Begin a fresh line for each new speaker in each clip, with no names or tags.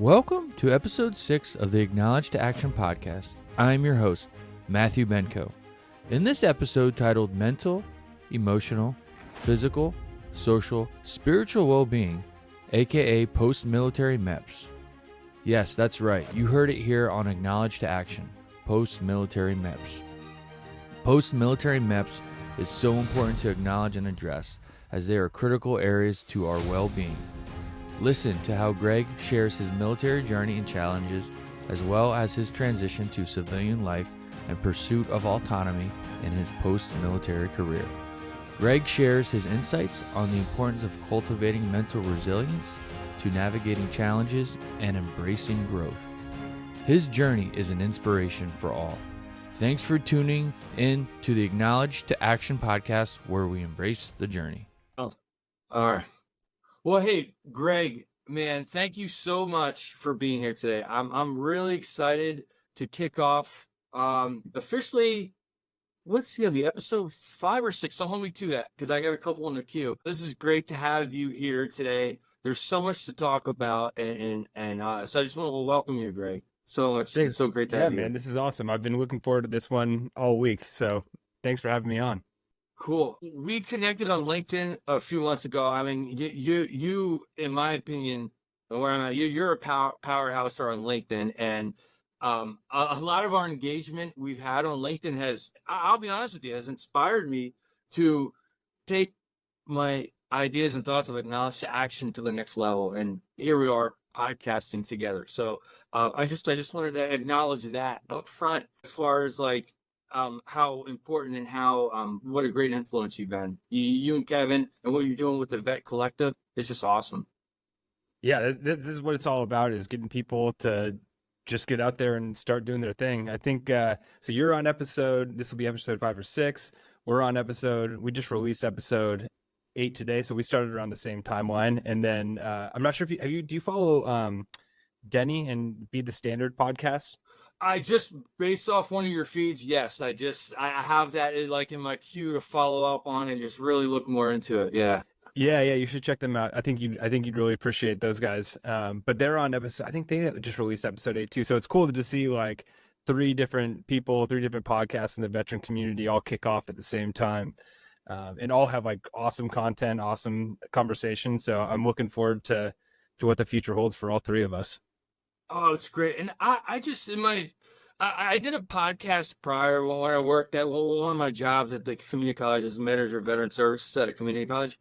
Welcome to episode 6 of the Acknowledge to Action podcast. I'm your host, Matthew Benko. In this episode titled Mental, Emotional, Physical, Social, Spiritual Wellbeing, A.k.a. Post-Military M.E.P.S.S. Yes, that's right. You heard it here on Acknowledge to Action, Post-Military M.E.P.S.S. Post-Military M.E.P.S.S is so important to acknowledge and address as they are critical areas to our well-being. Listen to how Greg shares his military journey and challenges, as well as his transition to civilian life and pursuit of autonomy in his post-military career. Greg shares his insights on the importance of cultivating mental resilience to navigating challenges and embracing growth. His journey is an inspiration for all. Thanks for tuning in to the Acknowledge to Action podcast, where we embrace the journey.
Oh, all right. Well, hey, Greg, man, thank you so much for being here today. I'm really excited to kick off officially. What's the episode 5 or 6? Don't hold me to that because I got a couple in the queue. This is great to have you here today. There's so much to talk about, and so I just want to welcome you, Greg. So much.
Thanks.
It's so great to have you.
Yeah, man, this is awesome. I've been looking forward to this one all week. So thanks for having me on.
Cool. We connected on LinkedIn a few months ago. I mean, you, in my opinion, where I'm at, you're a powerhouse on LinkedIn, and a lot of our engagement we've had on LinkedIn has, I'll be honest with you, has inspired me to take my ideas and thoughts of Acknowledge to Action to the next level. And here we are podcasting together. So I just wanted to acknowledge that up front as far as like how important and how what a great influence you've been. You and Kevin and what you're doing with the Vet Collective is just awesome.
Yeah, this is what it's all about, is getting people to just get out there and start doing their thing. I think, so you're on this will be episode 5 or 6. We're on we just released episode 8 today. So we started around the same timeline. And then I'm not sure if do you follow Denny and Be the Standard podcast?
I just, based off one of your feeds, yes, I have that in my queue to follow up on and just really look more into it. Yeah.
Yeah, you should check them out. I think you'd really appreciate those guys. But they're on episode, I think they just released episode 8 too. So it's cool to just see like 3 different people, 3 different podcasts in the veteran community all kick off at the same time. And all have like awesome content, awesome conversations. So I'm looking forward to what the future holds for all 3 of us.
Oh, it's great. And I did a podcast prior when I worked at one of my jobs at the community college as manager of veteran services at a community college.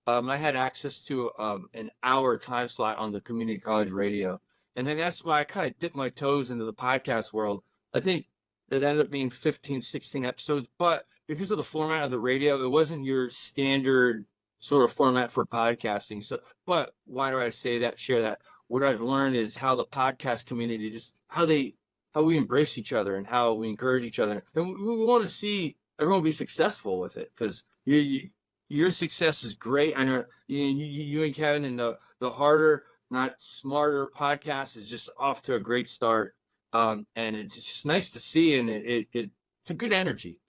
I had access to an hour time slot on the community college radio. And then that's why I kind of dipped my toes into the podcast world. I think it ended up being 15, 16 episodes, but because of the format of the radio, it wasn't your standard sort of format for podcasting. So, but why do I say that, share that? What I've learned is how the podcast community, just how we embrace each other and how we encourage each other. And we want to see everyone be successful with it, because your success is great. I know you and Kevin, and the Harder, Not Smarter podcast is just off to a great start. And it's just nice to see, and it's a good energy.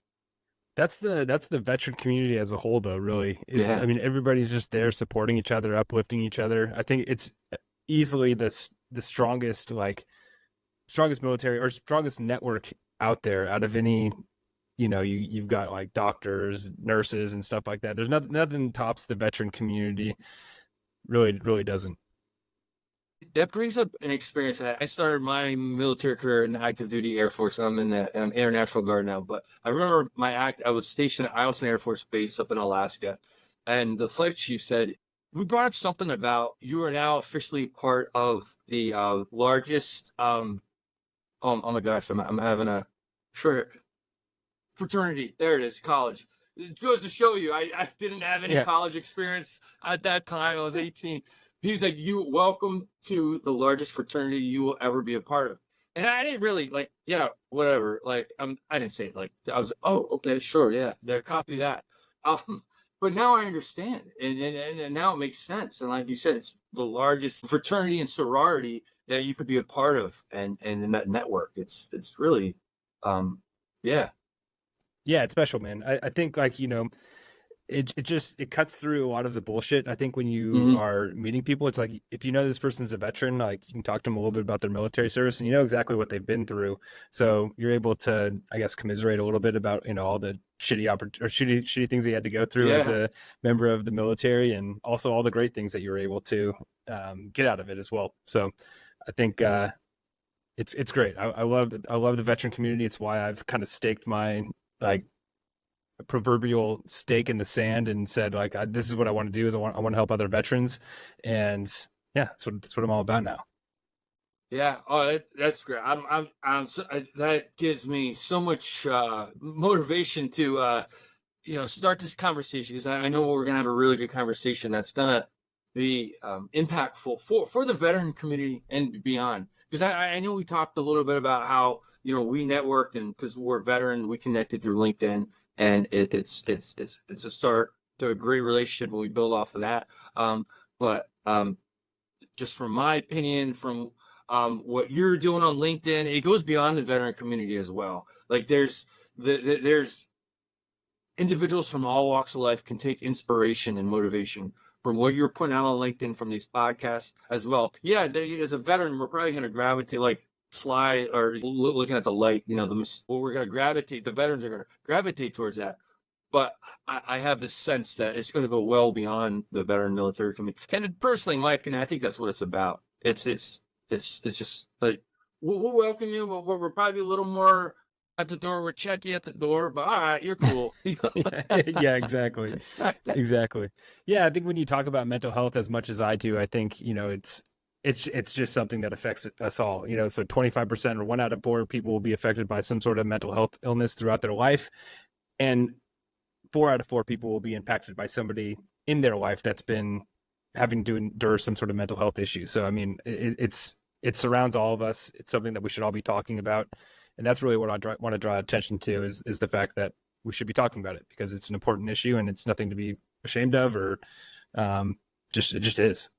That's the veteran community as a whole, though, really. I mean, everybody's just there supporting each other, uplifting each other. I think it's easily the strongest military or strongest network out there out of any, you've got like doctors, nurses and stuff like that. There's nothing tops the veteran community. Really doesn't.
That brings up an experience. I started my military career in the active duty Air Force. I'm in the Air National Guard now, but I remember I was stationed at Eielson Air Force Base up in Alaska, and the flight chief said, we brought up something about you are now officially part of the largest, oh my gosh, I'm having a short fraternity. There it is, college. It goes to show you, I didn't have any college experience at that time. I was 18. He's like, welcome to the largest fraternity you will ever be a part of. And I didn't really whatever. Like, I didn't say it like, I was, oh, okay, sure. Yeah. Copy that. But now I understand, and now it makes sense. And like you said, it's the largest fraternity and sorority that you could be a part of, and in that network, it's really,
Yeah, it's special, man. I think it cuts through a lot of the bullshit. I think when you
Mm-hmm.
are meeting people, it's like if you know this person's a veteran, like you can talk to them a little bit about their military service, and you know exactly what they've been through. So you're able to, I guess, commiserate a little bit about all the shitty things they had to go through as
Yeah.
a member of the military, and also all the great things that you were able to get out of it as well. So I think it's great. I love the veteran community. It's why I've kind of staked my like proverbial stake in the sand and said like this is what I want to do is I want to help other veterans, and yeah, that's what I'm all about now.
Yeah. Oh, that's great. That gives me so much motivation to start this conversation, because I know we're gonna have a really good conversation that's gonna be impactful for the veteran community and beyond. Because I know we talked a little bit about how we networked, and because we're veterans, we connected through LinkedIn, and it's a start to a great relationship, and we build off of that. But just from my opinion, from what you're doing on LinkedIn, it goes beyond the veteran community as well. Like there's individuals from all walks of life can take inspiration and motivation from what you're putting out on LinkedIn, from these podcasts as well. Yeah, as a veteran, we're probably going to gravitate like Sly, or looking at the light, we're going to gravitate, the veterans are going to gravitate towards that. But I have this sense that it's going to go well beyond the veteran military community. And personally, in my opinion, I think that's what it's about. It's just like we'll welcome you. We're probably a little more at the door. We'll check you at the door, but all right, you're cool.
Yeah, exactly. Yeah, I think when you talk about mental health as much as I do, I think it's just something that affects us all. So 25% or 1 out of 4 people will be affected by some sort of mental health illness throughout their life, and 4 out of 4 people will be impacted by somebody in their life that's been having to endure some sort of mental health issue. So I mean, it surrounds all of us. It's something that we should all be talking about, and that's really what I want to draw attention to is the fact that we should be talking about it, because it's an important issue and it's nothing to be ashamed of, or it just is.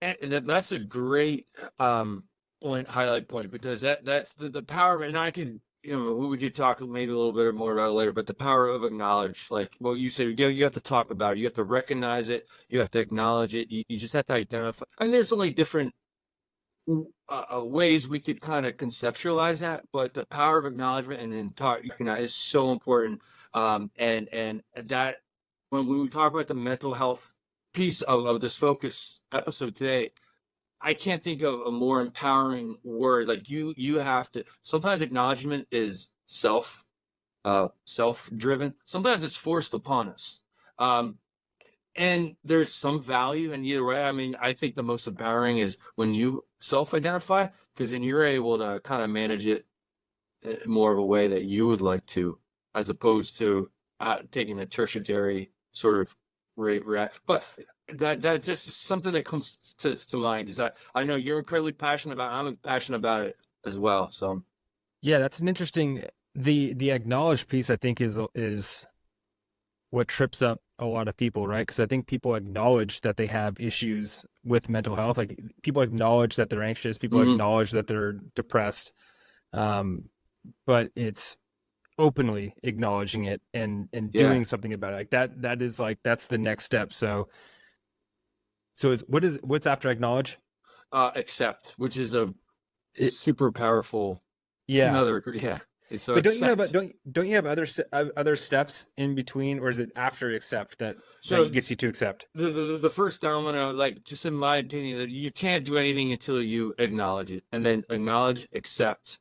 And that's a great highlight point, because that's the power of it. And I can, we could talk maybe a little bit more about it later, but the power of acknowledge, like what you said, you have to talk about it, you have to recognize it, you have to acknowledge it, you just have to identify. And there's only different ways we could kind of conceptualize that, but the power of acknowledgement and then is so important. And that when we talk about the mental health piece of this focus episode today, I can't think of a more empowering word. Like you have to. Sometimes acknowledgement is self-driven. Sometimes it's forced upon us. And there's some value in either way. I mean, I think the most empowering is when you self-identify, because then you're able to kind of manage it in more of a way that you would like to, as opposed to taking a tertiary sort of react. But that's just something that comes to mind. Is that I know you're incredibly passionate about. I'm passionate about it as well. So
yeah, that's an interesting. The acknowledge piece, I think, is what trips up a lot of people, right? Because I think people acknowledge that they have issues with mental health. Like people acknowledge that they're anxious, people acknowledge that they're depressed, but it's openly acknowledging it and doing something about it. Like that is like that's the next step. So what's after acknowledge?
Accept, which is a super powerful.
Yeah.
So
but don't you have other steps in between, or is it after accept that gets you to accept?
The first domino, like just in my opinion, that you can't do anything until you acknowledge it, and then acknowledge, accept,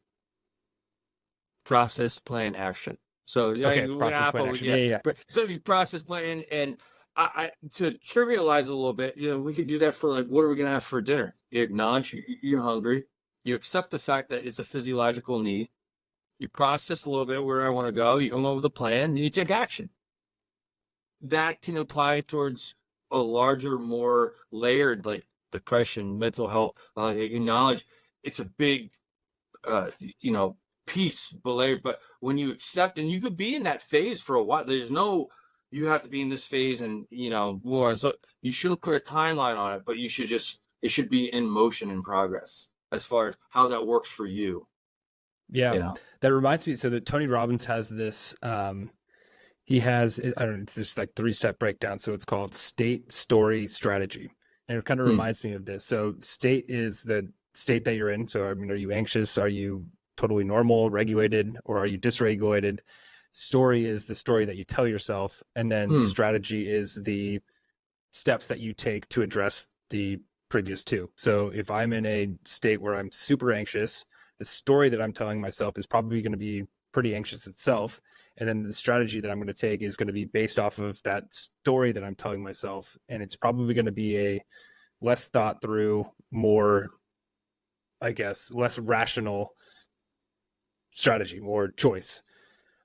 process, plan, action. So
okay, process, plan, action. Yeah.
So you process, plan, and I to trivialize a little bit, we could do that for like, what are we gonna have for dinner? You acknowledge you're hungry. You accept the fact that it's a physiological need. You process a little bit where I want to go. You come up with a plan, and you take action. That can apply towards a larger, more layered, like depression, mental health. Acknowledge it's a big, piece, but when you accept, and you could be in that phase for a while. You have to be in this phase, and more. So you shouldn't put a timeline on it, but it should be in motion and progress as far as how that works for you.
Yeah, that reminds me. So that Tony Robbins has this. he has, I don't know, it's just like 3-step breakdown. So it's called state, story, strategy. And it kind of
Hmm.
reminds me of this. So state is the state that you're in. So, I mean, are you anxious? Are you totally normal, regulated, or are you dysregulated? Story is the story that you tell yourself. And then
Hmm.
strategy is the steps that you take to address the previous two. So if I'm in a state where I'm super anxious, the story that I'm telling myself is probably going to be pretty anxious itself. And then the strategy that I'm going to take is going to be based off of that story that I'm telling myself. And it's probably going to be a less thought through, more, I guess, less rational strategy or choice.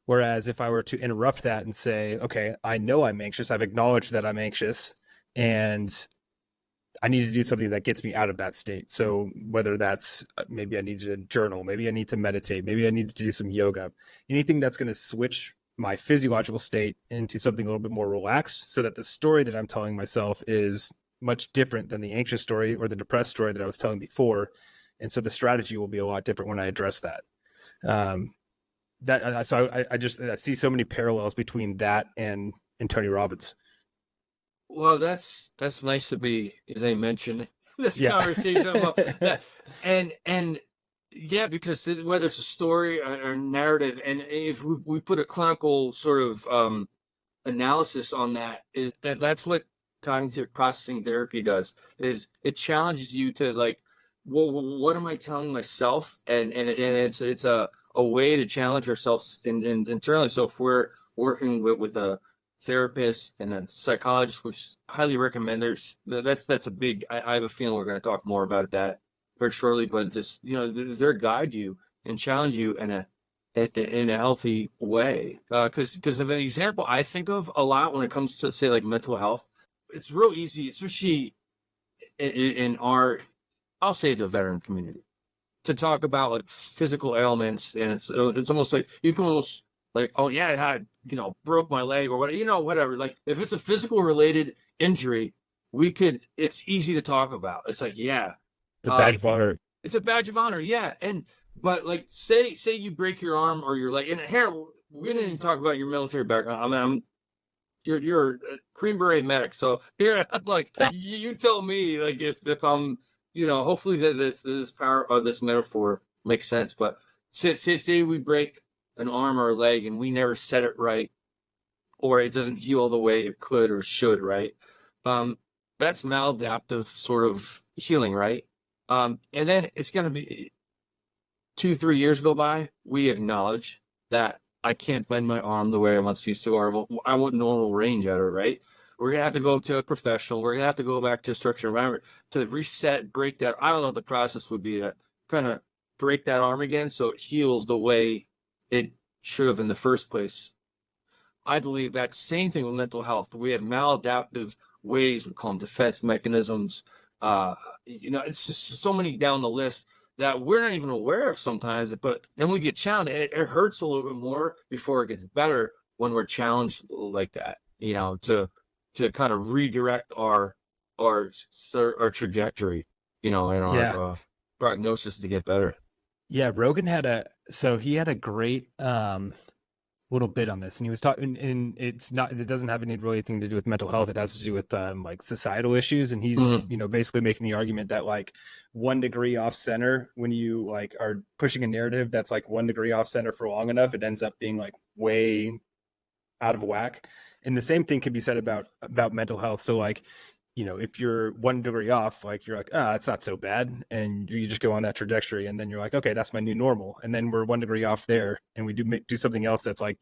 Whereas if I were to interrupt that and say, okay, I know I'm anxious, I've acknowledged that I'm anxious, and I need to do something that gets me out of that state. So whether that's maybe I need to journal, maybe I need to meditate, maybe I need to do some yoga, anything that's going to switch my physiological state into something a little bit more relaxed so that the story that I'm telling myself is much different than the anxious story or the depressed story that I was telling before. And so the strategy will be a lot different when I address that. I see so many parallels between that and Tony Robbins.
Well, that's nice to be, as I mentioned, this
Yeah.
conversation about that, and yeah, because whether it's a story or narrative, and if we put a clinical sort of analysis on that, that's what cognitive processing therapy does. Is it challenges you to like, well, what am I telling myself? And it's a way to challenge ourselves internally. So if we're working with a therapist and a psychologist, which highly recommend, that's a big. I have a feeling we're going to talk more about that very shortly. But just they're guide you and challenge you in a healthy way. Because of an example I think of a lot when it comes to say like mental health, it's real easy, especially in our, I'll say the veteran community, to talk about like physical ailments, and it's almost like you can almost like, oh yeah, I had broke my leg or whatever, whatever. Like if it's a physical related injury, it's easy to talk about. It's like, yeah,
It's a badge of honor.
it's a badge of honor, yeah. But like, say you break your arm or your leg, and here we didn't even talk about your military background. I mean, you're a Green Beret medic, so here, I'm like, you tell me, like, if I'm, hopefully that this power or this metaphor makes sense. But say we break an arm or a leg and we never set it right, or it doesn't heal the way it could or should, right? Um, that's maladaptive sort of healing, right? And then it's going to be 2-3 years go by. We acknowledge that I can't bend my arm the way I once used to, or I want normal range at it, right? We're going to have to go to a professional. We're going to have to go back to a structured environment to reset, break that. I don't know what the process would be to kind of break that arm again so it heals the way it should have in the first place. I believe that same thing with mental health. We have maladaptive ways, we call them defense mechanisms. It's just so many down the list that we're not even aware of sometimes. But then we get challenged, and it hurts a little bit more before it gets better when we're challenged like that. To kind of redirect our trajectory. And
Yeah.
our prognosis to get better.
Yeah. Rogan he had a great little bit on this, and he was talking, and it doesn't have anything to do with mental health. It has to do with like societal issues. And he's, basically making the argument that like 1 degree off center, when you like are pushing a narrative that's like 1 degree off center for long enough, it ends up being like way out of whack. And the same thing can be said about mental health. So like, if you're 1 degree off, like you're like, it's not so bad. And you just go on that trajectory, and then you're like, okay, that's my new normal. And then we're 1 degree off there, and we do something else that's like,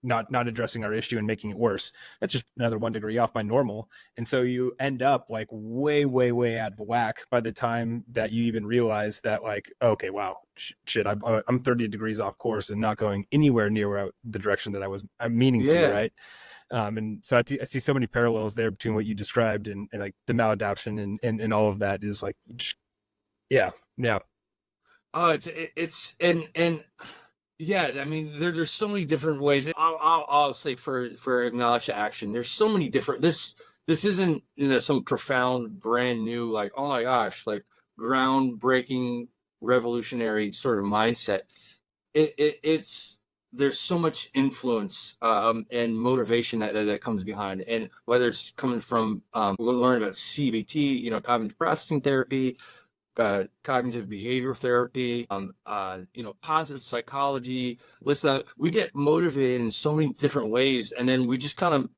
not addressing our issue and making it worse. That's just another 1 degree off my normal. And so you end up like way, way, way out of whack by the time that you even realize that like, okay, wow, shit, I'm 30 degrees off course and not going anywhere near the direction that I'm meaning to, right? And so I see so many parallels there between what you described and like the maladaptation and all of that is like, yeah.
Oh, it's and yeah. I mean, there's so many different ways. I'll say for acknowledged action. There's so many different. This isn't some profound, brand new, like, oh my gosh, like groundbreaking, revolutionary sort of mindset. It's there's so much influence and motivation that comes behind it. And whether it's coming from learning about CBT, cognitive processing therapy, cognitive behavioral therapy, positive psychology. Listen, we get motivated in so many different ways, and then we just kind of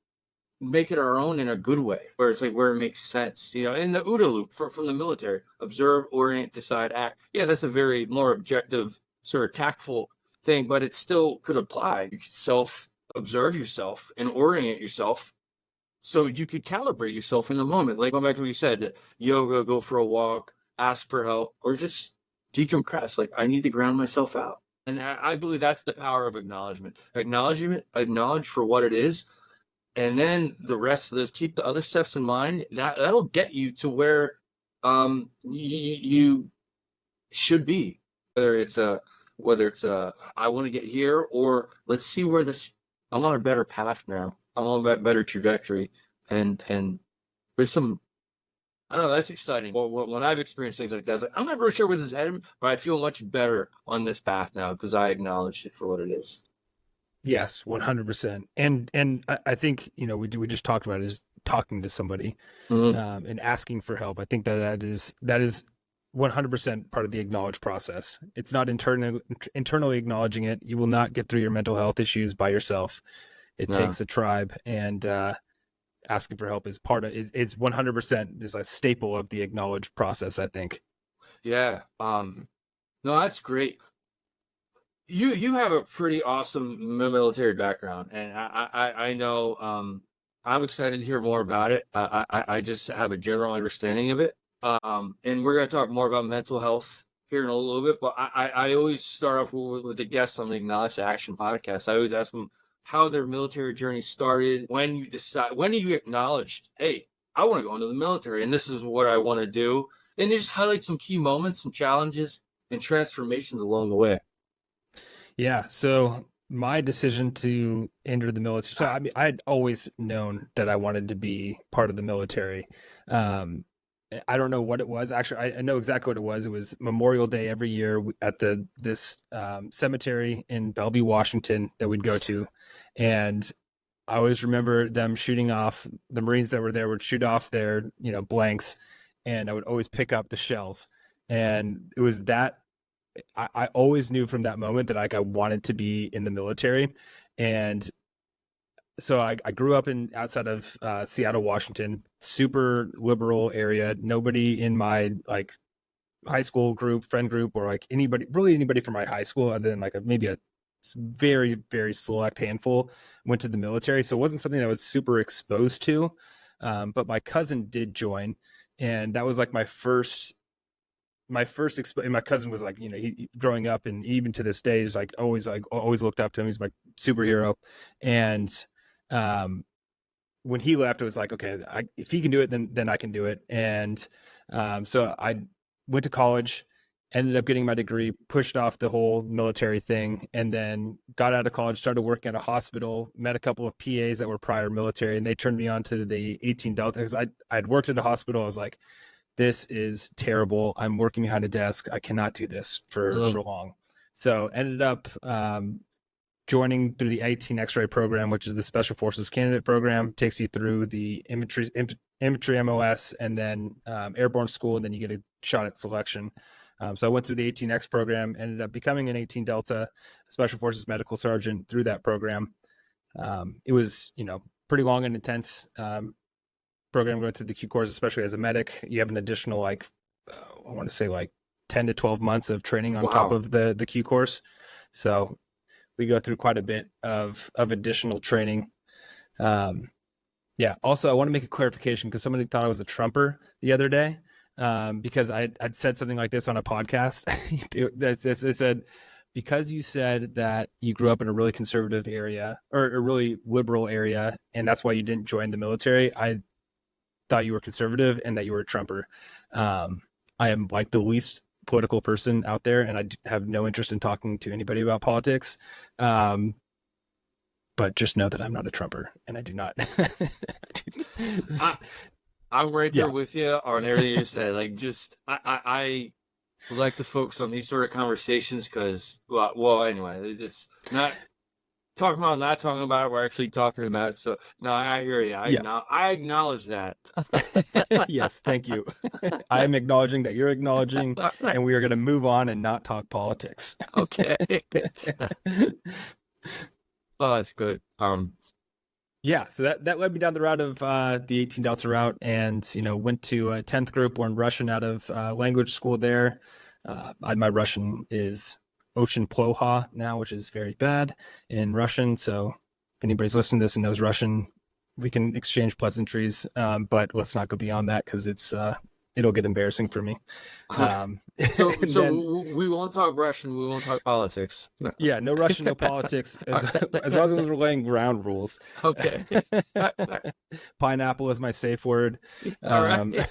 make it our own in a good way, where it's like where it makes sense. In the OODA loop from the military: observe, orient, decide, act. Yeah, that's a very more objective, sort of tactful thing, but it still could apply. You could self-observe yourself and orient yourself so you could calibrate yourself in the moment. Like going back to what you said, yoga, go for a walk, ask for help, or just decompress. Like, I need to ground myself out. And I believe that's the power of acknowledgement. Acknowledge for what it is. And then the rest of keep the other steps in mind. That'll get you to where you should be. Whether it's I want to get here, or let's see where I'm on a better path now. I'm on a better trajectory. And there's some, I don't know, that's exciting. Well, when I've experienced things like that, I'm not really sure where this is headed, but I feel much better on this path now because I acknowledged it for what it is.
Yes, 100%. And I think, we just talked about it, is talking to somebody and asking for help. I think that is 100% part of the acknowledge process. It's not internally acknowledging it. You will not get through your mental health issues by yourself. It takes a tribe, and asking for help is it's 100% is a staple of the acknowledge process, I think.
Yeah. No, that's great. You have a pretty awesome military background, and I know I'm excited to hear more about it. I just have a general understanding of it. And we're going to talk more about mental health here in a little bit, but I always start off with the guests on the Acknowledge to Action podcast. I always ask them how their military journey started, when you acknowledged, hey, I want to go into the military and this is what I want to do. And you just highlight some key moments, some challenges and transformations along the way.
Yeah. So my decision to enter the military. So I mean, I'd always known that I wanted to be part of the military. I don't know what it was. Actually, I know exactly what it was. It was Memorial Day every year at this cemetery in Bellevue, Washington, that we'd go to. And I always remember them shooting off, the Marines that were there would shoot off their, blanks, and I would always pick up the shells. And it was that I always knew from that moment that I wanted to be in the military. And so I grew up outside of Seattle, Washington, super liberal area. Nobody in my high school friend group, or anybody from my high school, other than maybe a very, very select handful, went to the military. So it wasn't something I was super exposed to. But my cousin did join, and that was my first and my cousin was he growing up, and even to this day is always looked up to him. He's my superhero. And when he left, it was okay, if he can do it, then I can do it. And so I went to college, ended up getting my degree, pushed off the whole military thing, and then got out of college, started working at a hospital, met a couple of PAs that were prior military, and they turned me on to the 18 Delta, because I'd worked at a hospital. I was like, this is terrible. I'm working behind a desk. I cannot do this for long. So ended up joining through the 18 X-ray program, which is the Special Forces candidate program. Takes you through the infantry M.E.P.S.S, and then airborne school, and then you get a shot at selection. So I went through the 18X program, ended up becoming an 18 Delta Special Forces medical sergeant through that program. It was, pretty long and intense program going through the Q course, especially as a medic. You have an additional, I want to say 10 to 12 months of training on top of the Q course. So we go through quite a bit of additional training. Yeah. Also, I want to make a clarification, because somebody thought I was a Trumper the other day. Because I'd said something like this on a podcast. They said, because you said that you grew up in a really conservative area, or a really liberal area, and that's why you didn't join the military, I thought you were conservative and that you were a Trumper. I am the least political person out there, and I have no interest in talking to anybody about politics. But just know that I'm not a Trumper, and I do not.
I'm right there with you on everything you said. I like to focus on these sort of conversations because, anyway, it's not talking about not talking about it, we're actually talking about it. So no, I hear you.
Yeah.
I acknowledge that.
Yes, thank you. I am acknowledging that you're acknowledging,
All right.
and we are going to move on and not talk politics.
Okay. Oh, that's good.
Yeah, so that led me down the route of the 18 Delta route, and went to a 10th group, learned Russian out of language school there. My Russian is Ocean Ploha now, which is very bad in Russian. So if anybody's listening to this and knows Russian, we can exchange pleasantries, but let's not go beyond that because it'll get embarrassing for me.
So
then,
we won't talk Russian. We won't talk politics. No.
yeah, no Russian, no politics, as long as we're laying ground rules.
Okay.
Pineapple is my safe word.
All right.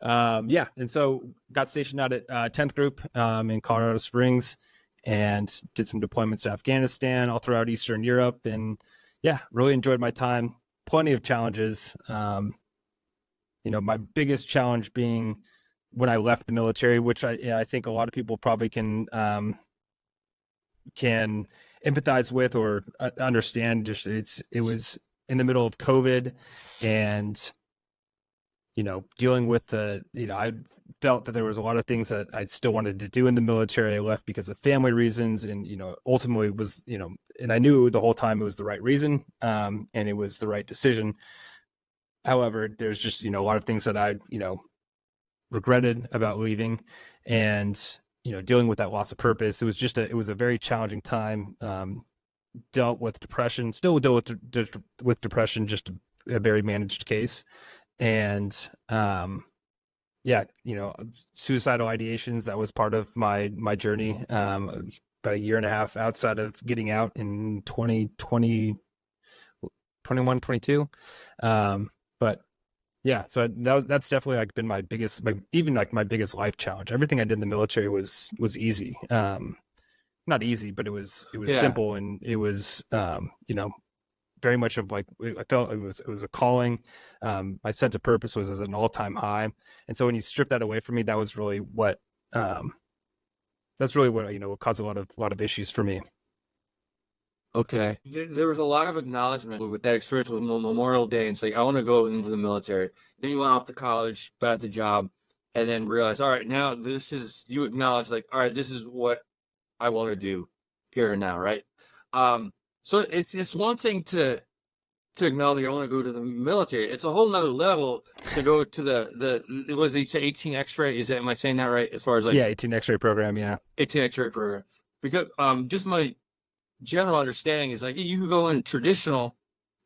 Yeah, and so got stationed out at 10th group in Colorado Springs, and did some deployments to Afghanistan, all throughout Eastern Europe, and yeah, really enjoyed my time. Plenty of challenges. My biggest challenge being when I left the military, which I think a lot of people probably can empathize with or understand. Just it was in the middle of COVID, and dealing with I felt that there was a lot of things that I still wanted to do in the military. I left because of family reasons, and ultimately was and I knew the whole time it was the right reason, and it was the right decision. However, there's just, a lot of things that I, regretted about leaving, and, dealing with that loss of purpose. It was a very challenging time. Dealt with depression, still deal with depression, just a very managed case. And, suicidal ideations, that was part of my journey. About a year and a half outside of getting out in 2020, 21, 22. But yeah, so that's definitely like been my biggest, even like my biggest life challenge. Everything I did in the military was easy. Not easy, but it was simple, and it was, very much of like, I felt it was a calling. My sense of purpose was at an all-time high. And so when you strip that away from me, that was really what, what caused a lot of issues for me.
Okay. There was a lot of acknowledgement with that experience with Memorial Day, and say, I want to go into the military. Then you went off to college, got the job, and then realized, all right, now you acknowledge, like, all right, this is what I want to do here and now, right? So it's one thing to acknowledge I want to go to the military. It's a whole nother level to go to the was it 18 X-ray? Am I saying that right? As far as like
18 X-ray program, yeah.
18 X-ray program. Because just my general understanding is like you could go in traditional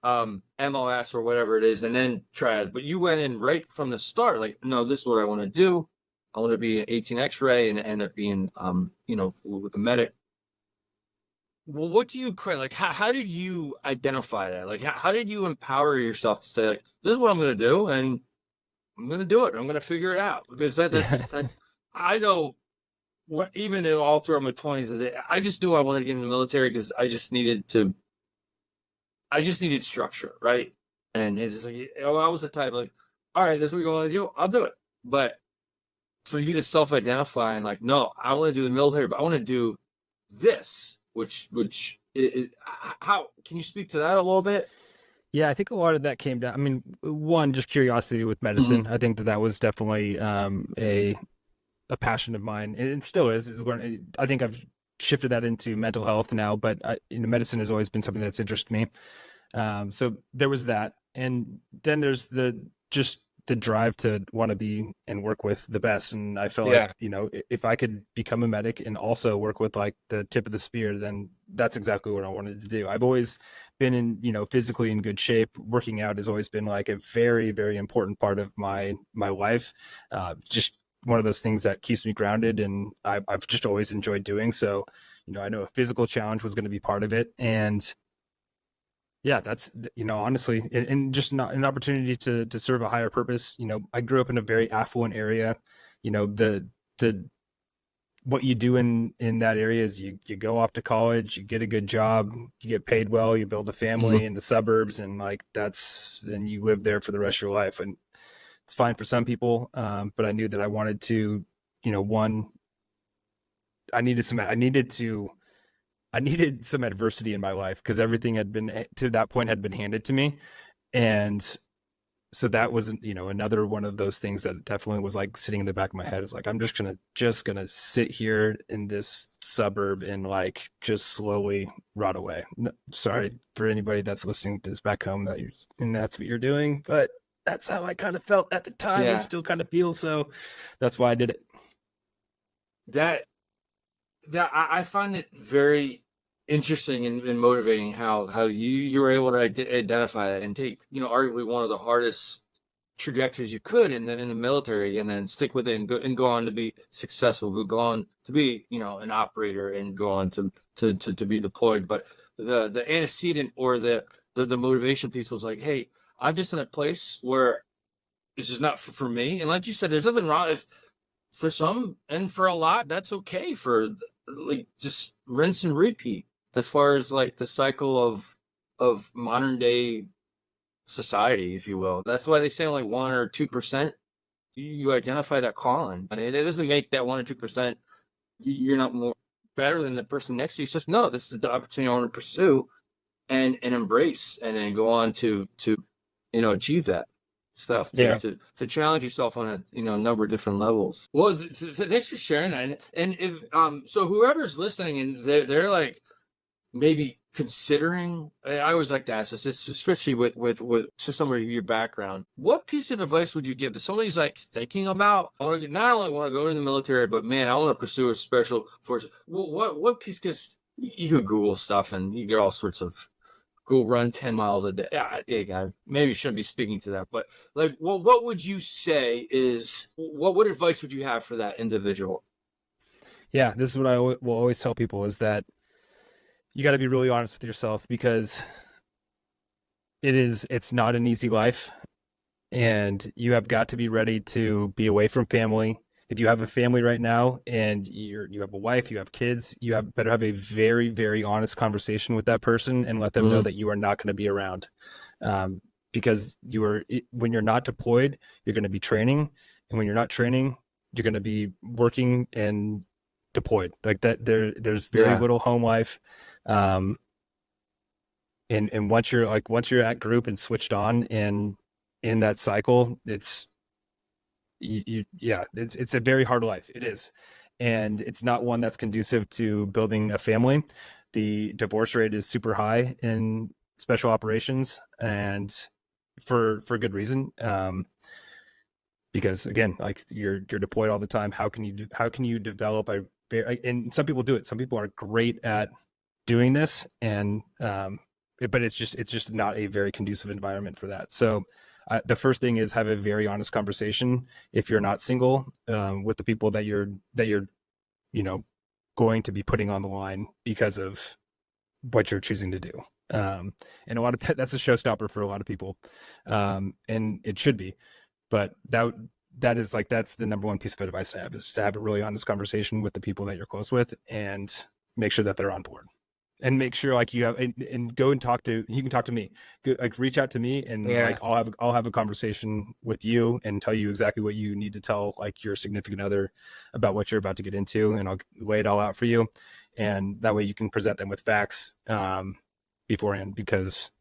M.E.P.S.S or whatever it is and then try it, but you went in right from the start, like, no, this is what I want to do. I want to be an 18 X-ray and end up being with a medic. Well, what do you create? Like, how did you identify that? Like, how did you empower yourself to say, like, this is what I'm going to do, and I'm going to do it. I'm going to figure it out, because that's I know. What, even in all throughout my 20s, I just knew I wanted to get in the military because I just needed structure, right? And it's just like, I was the type like, all right, this is what you want to do, I'll do it. But for you to self-identify and like, no, I want to do the military, but I want to do this, how can you speak to that a little bit?
Yeah, I think a lot of that came down. I mean, one, just curiosity with medicine. Mm-hmm. I think that was definitely a passion of mine, and it still is. I think I've shifted that into mental health now, but medicine has always been something that's interested me. So there was that, and then there's the drive to want to be and work with the best. And I felt like, if I could become a medic and also work with like the tip of the spear, then that's exactly what I wanted to do. I've always been in, physically in good shape. Working out has always been like a very, very important part of my life. Just one of those things that keeps me grounded, and I've just always enjoyed doing. So, I know a physical challenge was going to be part of it. And yeah, that's, honestly, and just not an opportunity to serve a higher purpose. I grew up in a very affluent area. The what you do in that area is you go off to college, you get a good job, you get paid well, you build a family in the suburbs, and like and you live there for the rest of your life. And it's fine for some people, but I knew that I wanted to, I needed to I needed some adversity in my life because everything had been to that point had been handed to me. And so that was, another one of those things that definitely was like sitting in the back of my head. Is like, I'm just gonna sit here in this suburb and like just slowly rot away. No, sorry for anybody that's listening to this back home and that's what you're doing, but that's how I kind of felt at the time and still kind of feel. So that's why I did it.
That I find it very interesting and motivating how you were able to identify that and take, arguably one of the hardest trajectories you could in the military, and then stick with it and go on to be successful, go on to be, an operator, and go on to be deployed. But the antecedent or the motivation piece was like, hey, I'm just in a place where this is not for me. And like you said, there's nothing wrong if for some and for a lot, that's okay, for like just rinse and repeat as far as like the cycle of modern day society, if you will. That's why they say only 1 or 2% you identify that calling. And it doesn't make that 1 or 2% you're not more better than the person next to you. It's just, no, this is the opportunity I want to pursue and embrace, and then go on to achieve that stuff, to challenge yourself on a number of different levels. Well, thanks for sharing that. And if so whoever's listening and they're like maybe considering, I always like to ask this, especially with somebody of your background, what piece of advice would you give to somebody who's like thinking about, not only want to go in the military, but man, I want to pursue a special force? What piece? Because you could Google stuff and you get all sorts of go run 10 miles a day. Yeah, maybe you shouldn't be speaking to that, but like, what would you say is, what advice would you have for that individual?
Yeah, this is what I will always tell people, is that you got to be really honest with yourself, because it's not an easy life, and you have got to be ready to be away from family. If you have a family right now and you have a wife, you have kids, better have a very, very honest conversation with that person and let them know that you are not going to be around. Because when you're not deployed, you're going to be training. And when you're not training, you're going to be working and deployed. Like that, there's very little home life. And once you're at group and switched on and in that cycle, it's a very hard life. It is. And it's not one that's conducive to building a family. The divorce rate is super high in special operations, and for good reason. Because again, like you're deployed all the time. How can you develop and some people do it. Some people are great at doing this, and but it's just not a very conducive environment for that. So the first thing is have a very honest conversation, if you're not single, with the people that you're going to be putting on the line because of what you're choosing to do. And that's a showstopper for a lot of people, and it should be. But that's the number one piece of advice I have, is to have a really honest conversation with the people that you're close with and make sure that they're on board. And make sure like you have and go and you can talk to me, like reach out to me, and like I'll have a conversation with you and tell you exactly what you need to tell like your significant other about what you're about to get into, and I'll lay it all out for you, and that way you can present them with facts beforehand. Because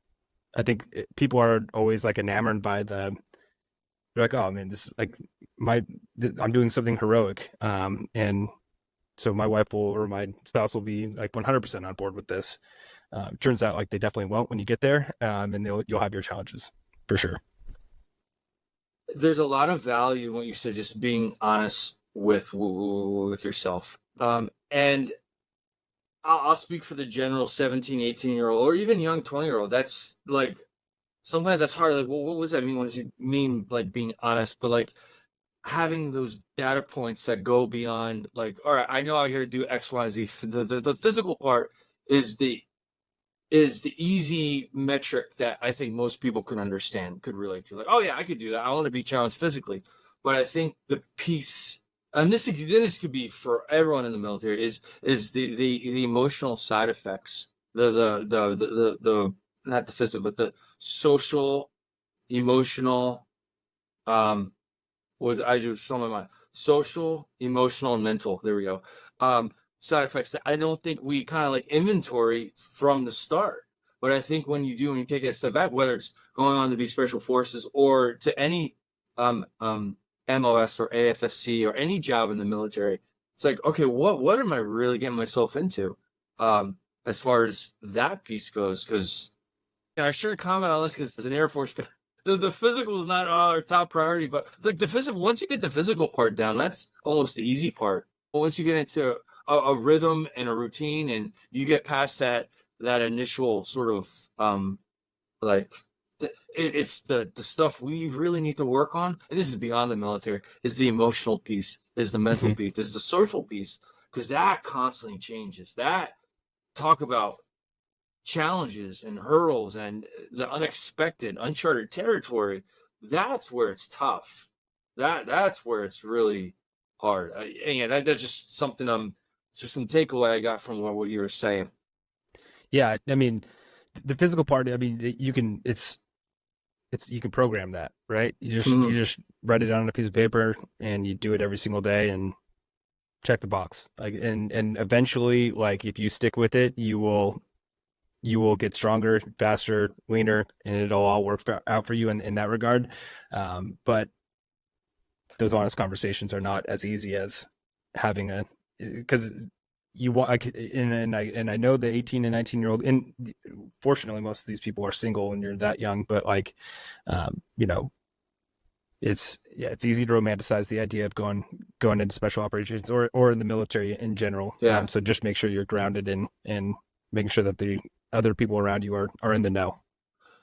I think people are always like enamored by they're like, oh man, this is like I'm doing something heroic, and so my wife or my spouse will be like 100% on board with this. Turns out like they definitely won't when you get there, and you'll have your challenges for sure.
There's a lot of value when you said just being honest with yourself. And I'll speak for the general 17, 18-year-old, or even young 20-year-old. That's like, sometimes that's hard. Like, well, what does that mean? What does it mean, like being honest? But like, having those data points that go beyond like, all right, I know I'm here to do X, Y, Z. The physical part is the easy metric that I think most people could understand, could relate to. Like, oh yeah, I could do that. I want to be challenged physically. But I think the piece, and this could be for everyone in the military, is the emotional side effects, the not the physical, but the social, emotional, I do some of my social, emotional, and mental. There we go. side effects that I don't think we kind of like inventory from the start. But I think when you take a step back, whether it's going on to be special forces or to any um, um, MOS or AFSC or any job in the military, it's like, okay, what am I really getting myself into as far as that piece goes? Because I shouldn't comment on this because as an Air Force guy, the physical is not our top priority, but like the physical, once you get the physical part down, that's almost the easy part. But once you get into a rhythm and a routine, and you get past that initial sort of like it's the stuff we really need to work on. And this is beyond the military. Is the emotional piece, is the mental
Mhm.
piece, is the social piece, because that constantly changes. That talk about challenges and hurdles and the unexpected, uncharted territory. That's where it's tough. That's where it's really hard. And that's just something just some takeaway I got from what you were saying.
Yeah, I mean, the physical part. I mean, you can program that, right? You just write it down on a piece of paper and you do it every single day and check the box. Like, and eventually, like if you stick with it, you will get stronger, faster, leaner, and it'll all work out for you in that regard. But those honest conversations are not as easy as having because you want, and I know the 18 and 19-year-old, and fortunately most of these people are single when you're that young, but like, you know, it's easy to romanticize the idea of going into special operations or in the military in general.
Yeah.
So just make sure you're grounded in making sure that the other people around you are in the know.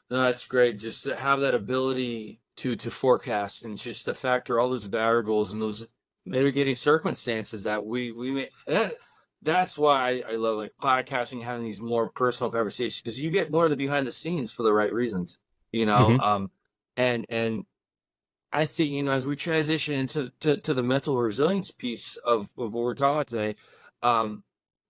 No, that's great. Just to have that ability to forecast and just to factor all those variables and those mitigating circumstances that we may. That's why I love like podcasting, having these more personal conversations, because you get more of the behind the scenes for the right reasons, you know.
Mm-hmm.
And I think, as we transition into to the mental resilience piece of what we're talking today, um,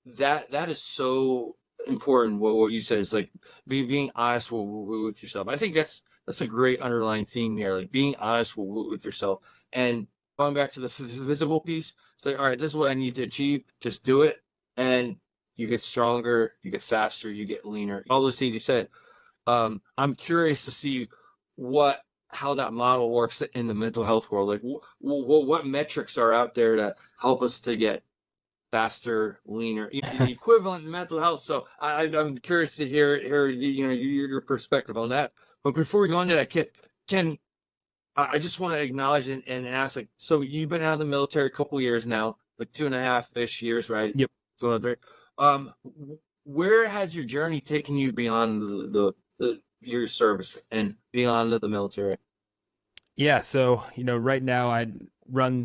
that is so important. What you said is like being honest with yourself. I think that's a great underlying theme here, like being honest with yourself. And going back to the physical piece, it's like, all right, this is what I need to achieve. Just do it, and you get stronger, you get faster, you get leaner. All those things you said. I'm curious to see how that model works in the mental health world. Like, what metrics are out there to help us to get faster, leaner, the equivalent in mental health? So I'm curious to hear your perspective on that. But before we go into that, Ken, I just want to acknowledge and ask, like, so you've been out of the military a couple of years now, like 2.5-ish years, right?
Yep.
Going on 3. Um, where has your journey taken you beyond your service and beyond the military?
Yeah. So, right now I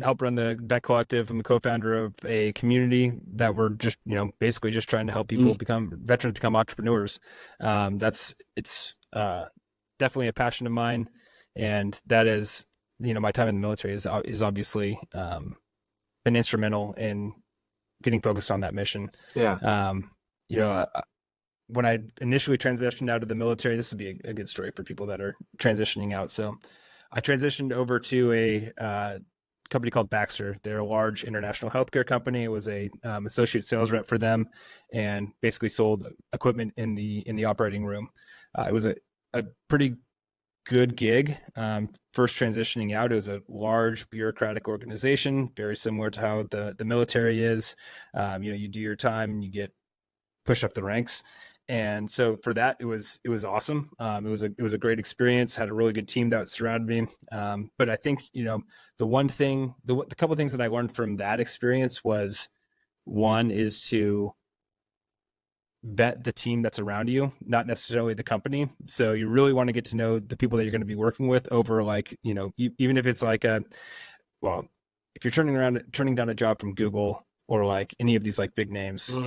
help run the Vet Collective. I'm a co-founder of a community that we're just, basically just trying to help people veterans become entrepreneurs. It's definitely a passion of mine. And that is, my time in the military is obviously been instrumental in getting focused on that mission.
Yeah.
When I initially transitioned out of the military, this would be a good story for people that are transitioning out. So I transitioned over to a company called Baxter. They're a large international healthcare company. I was a associate sales rep for them, and basically sold equipment in the operating room. It was a pretty good gig. First transitioning out, it was a large bureaucratic organization, very similar to how the military is. You do your time and you get pushed up the ranks. And so for that, it was awesome. It was a great experience. Had a really good team that surrounded me. But I think the couple of things that I learned from that experience was, one is to vet the team that's around you, not necessarily the company. So you really want to get to know the people that you're going to be working with over, like, even if it's like if you're turning down a job from Google or like any of these like big names,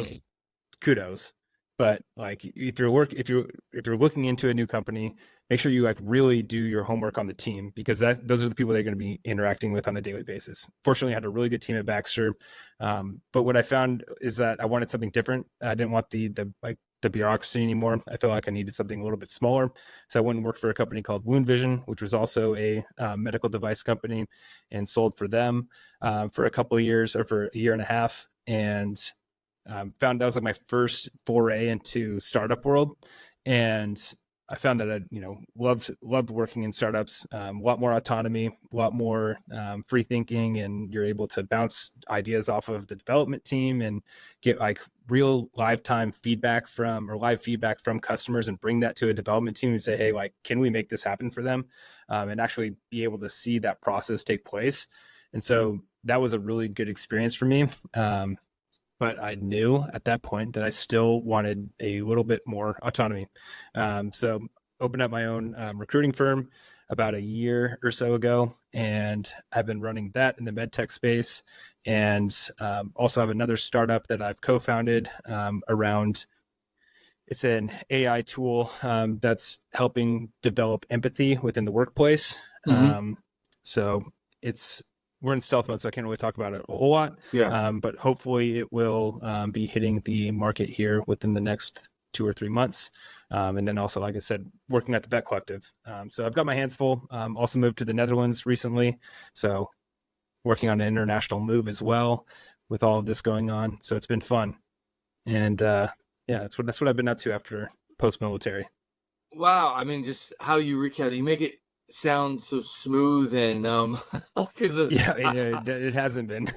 kudos. But like if you're looking into a new company, make sure you like really do your homework on the team, because those are the people that you're going to be interacting with on a daily basis. Fortunately, I had a really good team at Baxter, but what I found is that I wanted something different. I didn't want the bureaucracy anymore. I felt like I needed something a little bit smaller, so I went and worked for a company called Wound Vision, which was also a medical device company, and sold for them for a couple of years, or for a year and a half. And found that was like my first foray into startup world. And I found that I, loved working in startups. A lot more autonomy, a lot more free thinking, and you're able to bounce ideas off of the development team and get like real live feedback from customers and bring that to a development team and say, hey, like, can we make this happen for them? And actually be able to see that process take place. And so that was a really good experience for me. But I knew at that point that I still wanted a little bit more autonomy. So opened up my own recruiting firm about a year or so ago, and I've been running that in the medtech space, and also have another startup that I've co-founded around. It's an AI tool that's helping develop empathy within the workplace. So we're in stealth mode, so I can't really talk about it a whole lot.
Yeah.
But hopefully it will be hitting the market here within the next 2 or 3 months. And then also, like I said, working at the Vet Collective. So I've got my hands full. Also moved to the Netherlands recently. So working on an international move as well with all of this going on. So it's been fun. And that's what I've been up to after post-military.
Wow. I mean, just how you recap, you make it sound so smooth and
it hasn't been.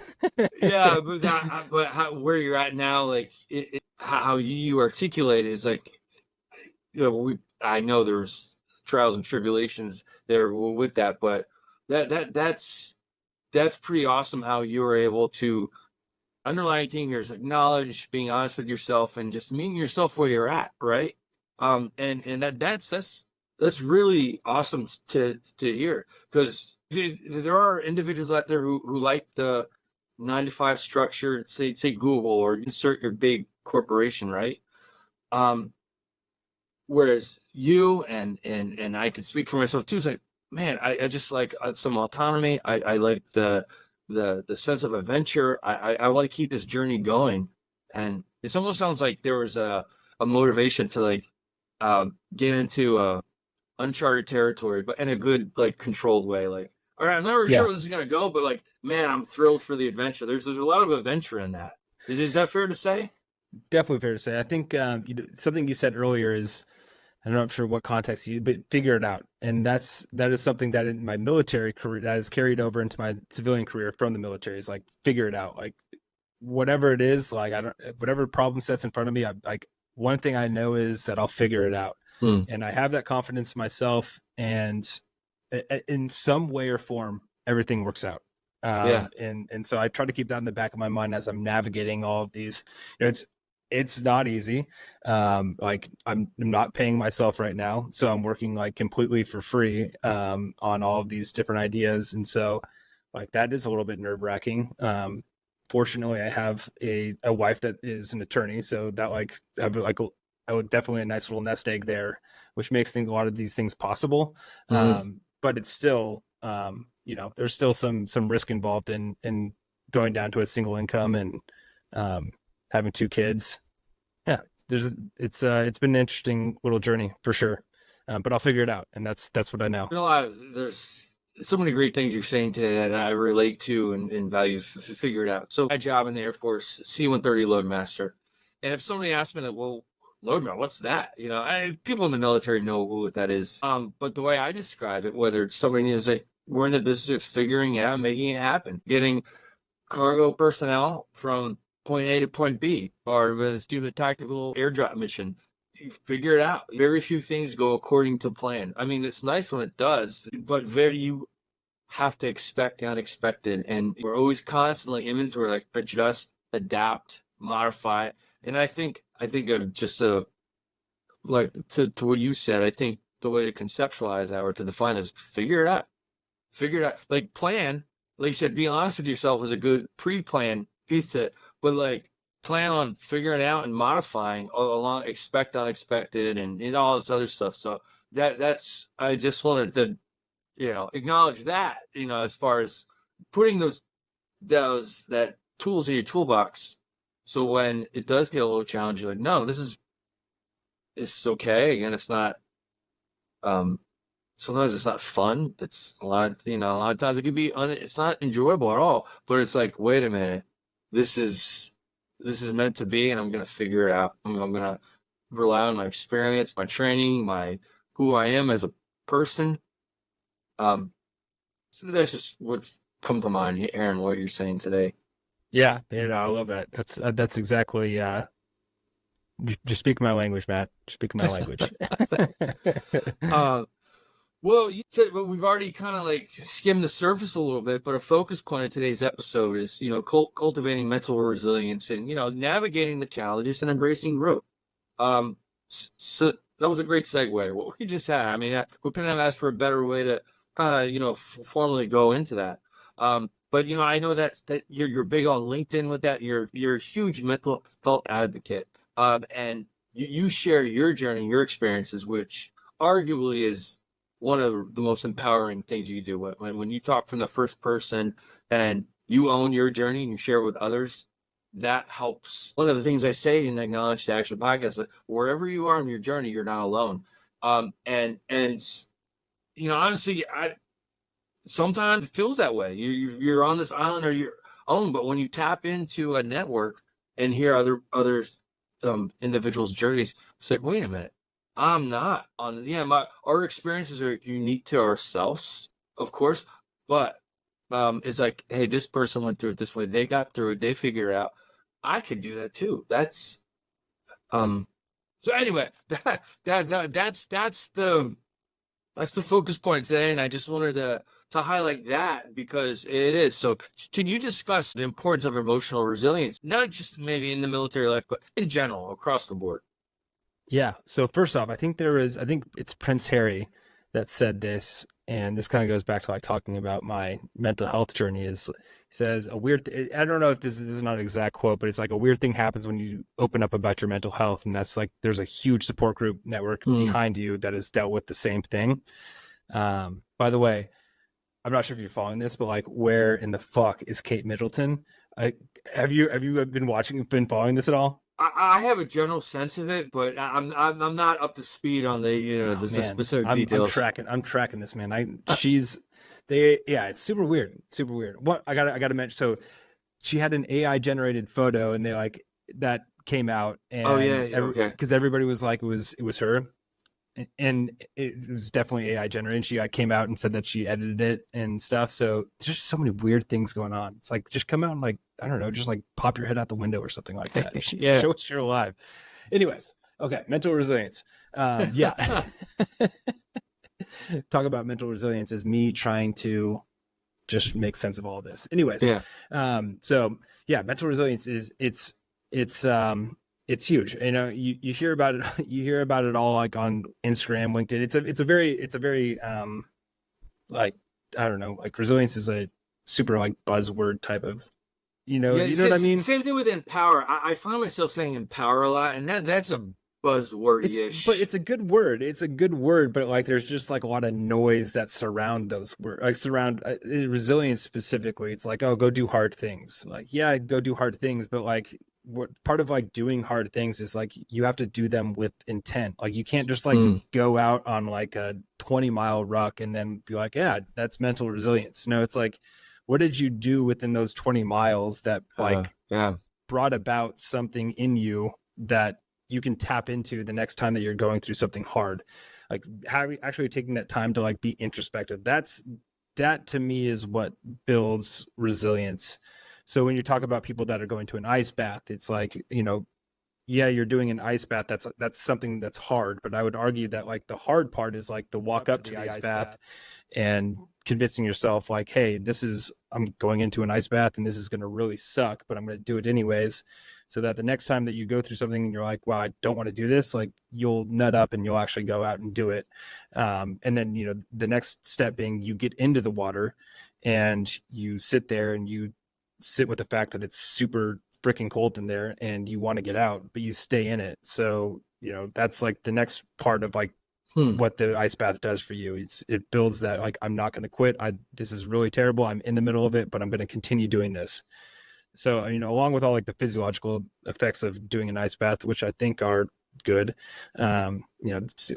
Yeah, but where you're at now, like how you articulate it is like, I know there's trials and tribulations there with that, but that's pretty awesome how you were able to underlying thing here is acknowledge, being honest with yourself, and just meeting yourself where you're at, right? And that's really awesome to hear, because there are individuals out there who like the 9 to 5 structure, say Google, or insert your big corporation, right? Whereas you and I can speak for myself too. It's like, man, I just like some autonomy. I like the sense of adventure. I want to keep this journey going, and it almost sounds like there was a motivation to like get into uncharted territory, but in a good, like, controlled way. Like, all right, I'm never sure where this is gonna go, but like, man, I'm thrilled for the adventure. There's a lot of adventure in that. Is that fair to say?
Definitely fair to say. I think something you said earlier is, I'm not sure what context but figure it out. And that is something that in my military career that has carried over into my civilian career from the military, is like, figure it out. Like, whatever it is, like, whatever problem sets in front of me, like, one thing I know is that I'll figure it out. And I have that confidence in myself, and in some way or form, everything works out. And so I try to keep that in the back of my mind as I'm navigating all of these. It's not easy. Like, I'm not paying myself right now, so I'm working like completely for free on all of these different ideas, and so like that is a little bit nerve-wracking. Fortunately, I have a wife that is an attorney, so that I would definitely a nice little nest egg there, which makes a lot of these things possible. But it's still, there's still some risk involved in going down to a single income and having 2 kids. Yeah, it's been an interesting little journey for sure, but I'll figure it out, and that's what I know.
There's so many great things you're saying today that I relate to and value. Figure it out. So my job in the Air Force, C-130 Loadmaster, and if somebody asked me that, well, Loadmaster, what's that? People in the military know what that is. But the way I describe it, whether it's somebody who's like, we're in the business of figuring it out, making it happen, getting cargo personnel from point A to point B, or whether it's doing a tactical airdrop mission, figure it out. Very few things go according to plan. I mean, it's nice when it does, but you have to expect the unexpected, and we're always constantly inventory, like, adjust, adapt, modify. And I think just like to what you said, I think the way to conceptualize that or to define is figure it out. Like, plan, like you said, be honest with yourself is a good pre-plan piece to it, but like, plan on figuring it out and modifying along, expect unexpected and all this other stuff. So that's I just wanted to acknowledge that, as far as putting those that tools in your toolbox, so when it does get a little challenging, like, no, it's okay. Again, it's not sometimes it's not fun. It's a lot of times it could be it's not enjoyable at all, but it's like, wait a minute, this is this is meant to be, and I'm going to figure it out. I'm going to rely on my experience, my training, who I am as a person. So that's just what's come to mind, Aaron, what you're saying today.
Yeah, I love that. That's exactly. Just speak my language, Matt. Just speak my language.
Well, we've already kind of like skimmed the surface a little bit, but a focus point of today's episode is, cultivating mental resilience and, navigating the challenges and embracing growth. So that was a great segue. What we just had, I mean, we couldn't have asked for a better way to kind of, formally go into that. But I know that you're big on LinkedIn with that. You're a huge mental health advocate, and you share your journey, your experiences, which arguably is one of the most empowering things you do. When you talk from the first person and you own your journey and you share it with others, that helps. One of the things I say in the Acknowledge to Action podcast, like, wherever you are in your journey, you're not alone. And honestly, sometimes it feels that way. You're on this island or you're alone, but when you tap into a network and hear others individuals' journeys, it's like, wait a minute, I'm not on. Yeah, our experiences are unique to ourselves, of course, but it's like, hey, this person went through it this way. They got through it. They figured it out. I could do that too. That's So anyway, that's the focus point today, and I just wanted to highlight that because it is. So can you discuss the importance of emotional resilience, not just maybe in the military life, but in general across the board?
Yeah. So first off, I think it's Prince Harry that said this, and this kind of goes back to like talking about my mental health journey. He says I don't know if this is not an exact quote, but it's like a weird thing happens when you open up about your mental health, and that's like there's a huge support group network behind you that has dealt with the same thing. By the way, I'm not sure if you're following this, but like, where in the fuck is Kate Middleton? Have you been following this at all?
I have a general sense of it, but I'm not up to speed on the specific details.
I'm tracking this, man. It's super weird. Super weird. What I gotta mention. So she had an AI generated photo, and they like that came out, and
okay,
because everybody was like it was her, and it was definitely AI generated. She came out and said that she edited it and stuff. So there's just so many weird things going on. It's like, just come out and like, I don't know, just like pop your head out the window or something like that.
Yeah.
Show us you're alive. Anyways, okay, mental resilience. Yeah. Talk about mental resilience as me trying to just make sense of all of this. Anyways, so yeah, mental resilience it's huge. You hear about it. You hear about it all like on Instagram, LinkedIn. It's a very like, I don't know, like resilience is a super like buzzword type of, you know what I mean?
Same thing with empower. I find myself saying empower a lot, and that's a buzzword-ish.
But it's a good word. It's a good word, but like there's just like a lot of noise that surround those words, like surround resilience specifically. It's like, oh, go do hard things. Like, yeah, go do hard things, but like, what part of like doing hard things is like you have to do them with intent. Like, you can't just like go out on like a 20-mile ruck and then be like, yeah, that's mental resilience. No, it's like, what did you do within those 20 miles that like brought about something in you that you can tap into the next time that you're going through something hard? Like, actually taking that time to like be introspective. That to me is what builds resilience. So when you talk about people that are going to an ice bath, it's like, yeah, you're doing an ice bath. That's something that's hard. But I would argue that like the hard part is like the walk up to the ice bath and convincing yourself like, hey, I'm going into an ice bath and this is going to really suck, but I'm going to do it anyways. So that the next time that you go through something and you're like, wow, I don't want to do this, like you'll nut up and you'll actually go out and do it. And then, the next step being you get into the water and you sit there and you sit with the fact that it's super freaking cold in there and you want to get out, but you stay in it. So, that's like the next part of like what the ice bath does for you. It builds that, like, I'm not going to quit. This is really terrible. I'm in the middle of it, but I'm going to continue doing this. So, along with all like the physiological effects of doing an ice bath, which I think are good, a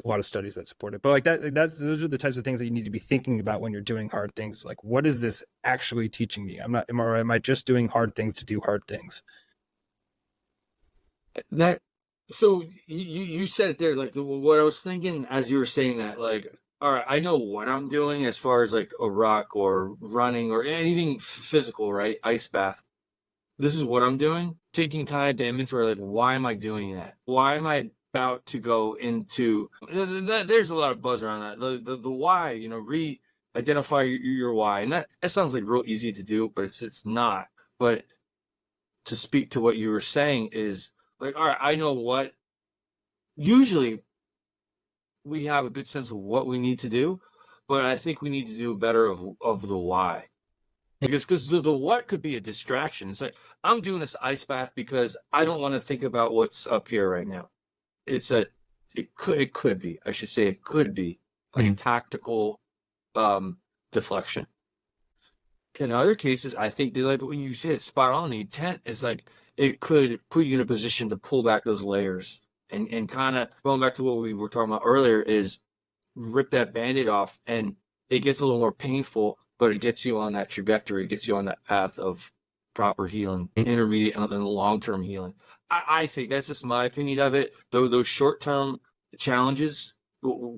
lot of studies that support it, but like those are the types of things that you need to be thinking about when you're doing hard things. Like, what is this actually teaching me? Am I just doing hard things to do hard things?
That so you said it there, like what I was thinking as you were saying that, like, all right, I know what I'm doing as far as like a rock or running or anything physical, right? Ice bath. This is what I'm doing. Taking time to inventory, like, why am I doing that? Why am I about to go into there's a lot of buzz around that. The why, identify your why. And that sounds like real easy to do, but it's not. But to speak to what you were saying is like, all right, I know what usually we have a good sense of what we need to do, but I think we need to do better of the why. Because the what could be a distraction. It's like, I'm doing this ice bath because I don't want to think about what's up here right now. It could be, I should say, it could be like a tactical deflection. In other cases, I think that, like when you said spot on, the intent is like it could put you in a position to pull back those layers and kind of going back to what we were talking about earlier is rip that band-aid off, and it gets a little more painful, but it gets you on that trajectory, it gets you on that path of proper healing, intermediate and long-term healing. I think that's just my opinion of it. Though those short-term challenges,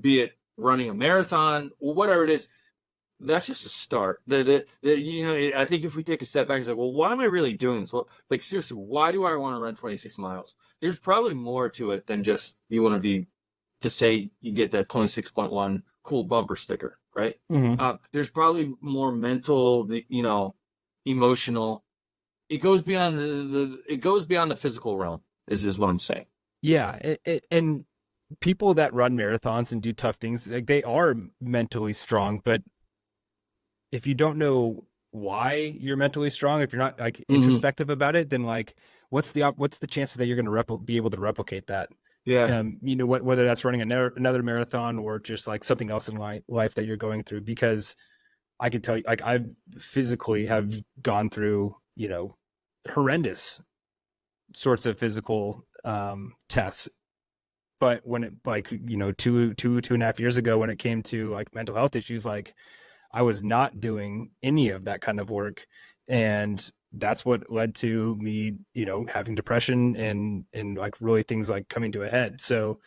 be it running a marathon or whatever it is, that's just a start. I think if we take a step back, it's like, well, why am I really doing this? Well, like seriously, why do I want to run 26 miles? There's probably more to it than just you want to say you get that 26.1 cool bumper sticker, right? There's probably more mental, emotional. It goes beyond the physical realm. Is what I'm saying.
Yeah, and people that run marathons and do tough things, like they are mentally strong, but if you don't know why you're mentally strong, if you're not like introspective about it, then like what's the chances that you're going to be able to replicate that?
Yeah.
Whether that's running another marathon or just like something else in life that you're going through, because I can tell you, like I physically have gone through, horrendous sorts of physical tests. But when it like, two and a half years ago, when it came to like mental health issues, like I was not doing any of that kind of work. And that's what led to me, having depression and like really things like coming to a head. So,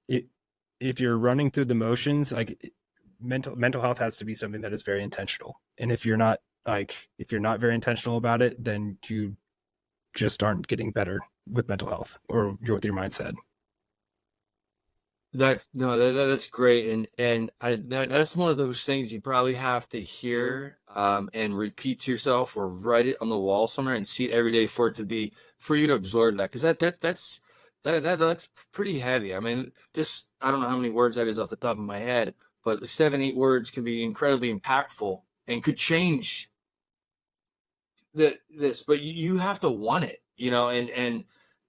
if you're running through the motions, like mental health has to be something that is very intentional. And if you're not very intentional about it, then you just aren't getting better with mental health or with your mindset.
That's great, and that's one of those things you probably have to hear and repeat to yourself or write it on the wall somewhere and see it every day for you to absorb that, because that's pretty heavy. I mean, just I don't know how many words that is off the top of my head, but 7-8 words can be incredibly impactful and could change this, but you have to want it, and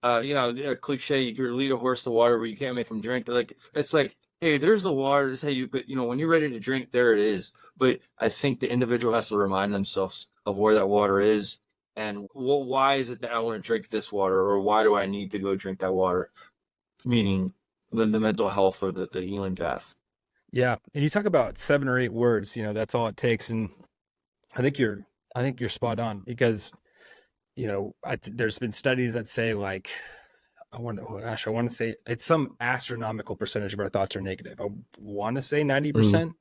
a cliche, you can lead a horse to water, but you can't make him drink. Like it's like, hey, there's the water. This hey, but when you're ready to drink, there it is. But I think the individual has to remind themselves of where that water is and why is it that I want to drink this water, or why do I need to go drink that water? Meaning the mental health or the healing path.
Yeah, and you talk about 7 or 8 words. That's all it takes, and I think you're spot on, because there's been studies that say like I want to say it's some astronomical percentage of our thoughts are negative. I want to say 90%,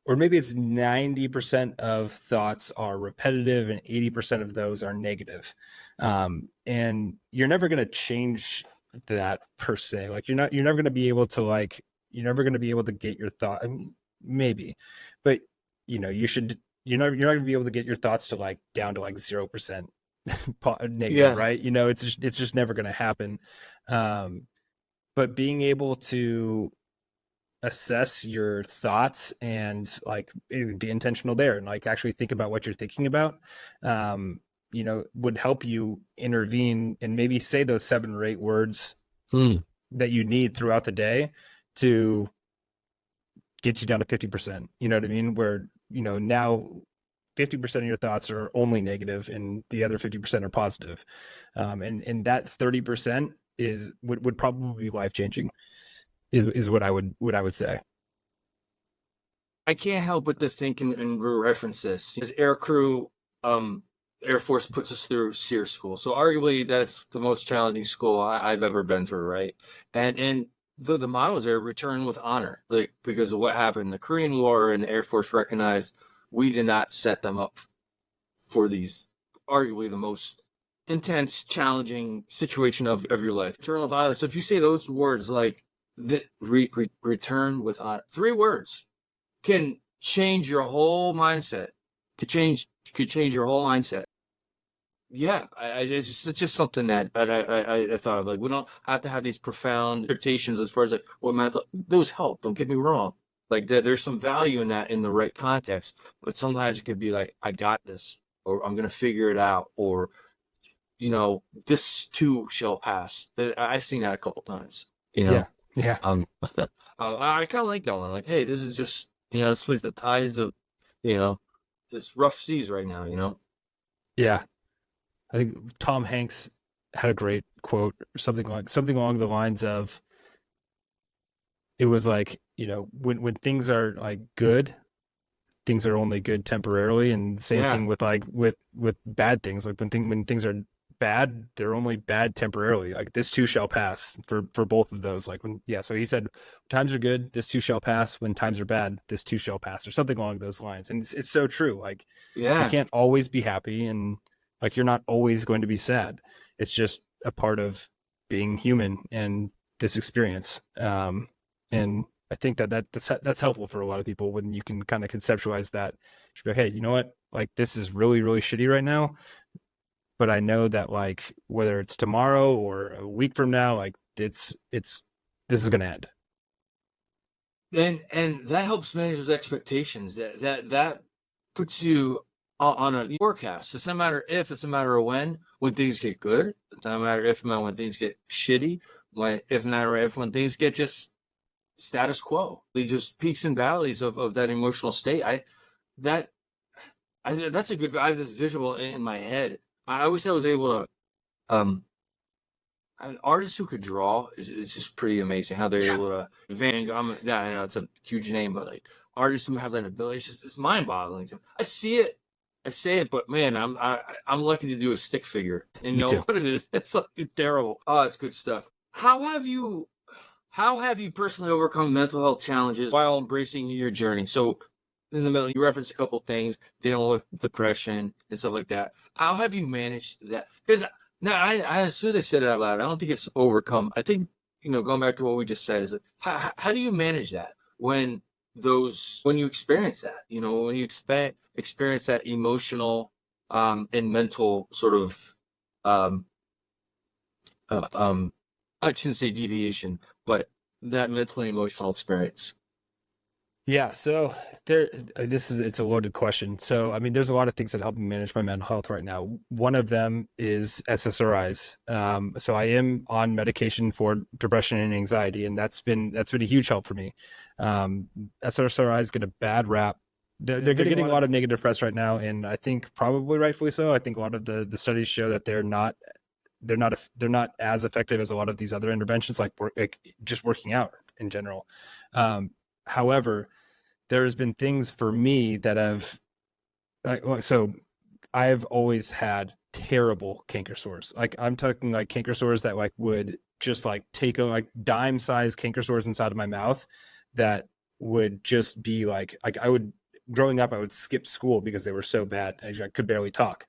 or maybe it's 90% of thoughts are repetitive and 80% of those are negative. And you're never going to change that per se. Like you're never going to be able to get your thought. I mean, maybe, but you're not going to be able to get your thoughts to like down to like 0% negative, yeah. Right? It's just never going to happen. But being able to assess your thoughts and like be intentional there and like actually think about what you're thinking about, would help you intervene and maybe say those 7 or 8 words that you need throughout the day to get you down to 50%. You know what I mean? Where, now 50% of your thoughts are only negative and the other 50% are positive. And that 30% would probably be life-changing is what I would say.
I can't help but to think and reference this. As aircrew Air Force puts us through SEER school. So arguably that's the most challenging school I've ever been through, right? And the motto is there, return with honor, like because of what happened in the Korean War, and the Air Force recognized we did not set them up for these arguably the most intense, challenging situation of your life. Return with honor. So if you say those words like return with honor, 3 words can change your whole mindset. Could change your whole mindset. Yeah, it's just something that I thought of. Like, we don't have to have these profound interpretations as far as like what mental, those help. Don't get me wrong. Like there's some value in that in the right context. But sometimes it could be like, I got this, or I'm gonna figure it out, or this too shall pass. I've seen that a couple times.
Yeah. Yeah.
I kind of like that one. Like, hey, this is just this was the tides of this rough seas right now.
Yeah. I think Tom Hanks had a great quote, or something along the lines of, it was like, when things are like good, things are only good temporarily, and same thing with like with bad things. Like when things are bad, they're only bad temporarily. Like this too shall pass for both of those. Like so he said, times are good, this too shall pass. When times are bad, this too shall pass, or something along those lines. And it's so true. Like you can't always be happy, and like you're not always going to be sad. It's just a part of being human and this experience. And I think that's helpful for a lot of people when you can kind of conceptualize that. Be like, hey, you know what? Like this is really, really shitty right now, but I know that like whether it's tomorrow or a week from now, like this is going to end.
And that helps manage those expectations. That puts you on a forecast. It's not a matter if, it's a matter of when things get good. It's not a matter if, when things get shitty. When things get just status quo. They just peaks and valleys of that emotional state. That's a good. I have this visual in my head. I wish I was able to. An artist who could draw is just pretty amazing how they're able to. Van Gogh, I know it's a huge name, but like artists who have that ability, it's mind-boggling to me. I see it, I say it, but man, I'm lucky to do a stick figure and know what it is. It's like terrible. Oh, it's good stuff. How have you personally overcome mental health challenges while embracing your journey? So in the middle, you referenced a couple things, dealing with depression and stuff like that. How have you managed that? Because now, as soon as I said it out loud, I don't think it's overcome. I think, going back to what we just said, is how do you manage that when you experience that, when you experience that emotional and mental sort of, I shouldn't say deviation, but that mental and emotional experience?
Yeah, so it's a loaded question. So I mean, there's a lot of things that help me manage my mental health right now. One of them is SSRIs. So I am on medication for depression and anxiety, and that's been a huge help for me. SSRIs get a bad rap. They're getting a lot of negative press right now, and I think probably rightfully so. I think a lot of the studies show that they're not as effective as a lot of these other interventions, like just working out in general. However, there's been things for me that have, so I've always had terrible canker sores. Like I'm talking like canker sores that like would just like take like dime sized canker sores inside of my mouth that would just be like growing up, I would skip school because they were so bad. I could barely talk.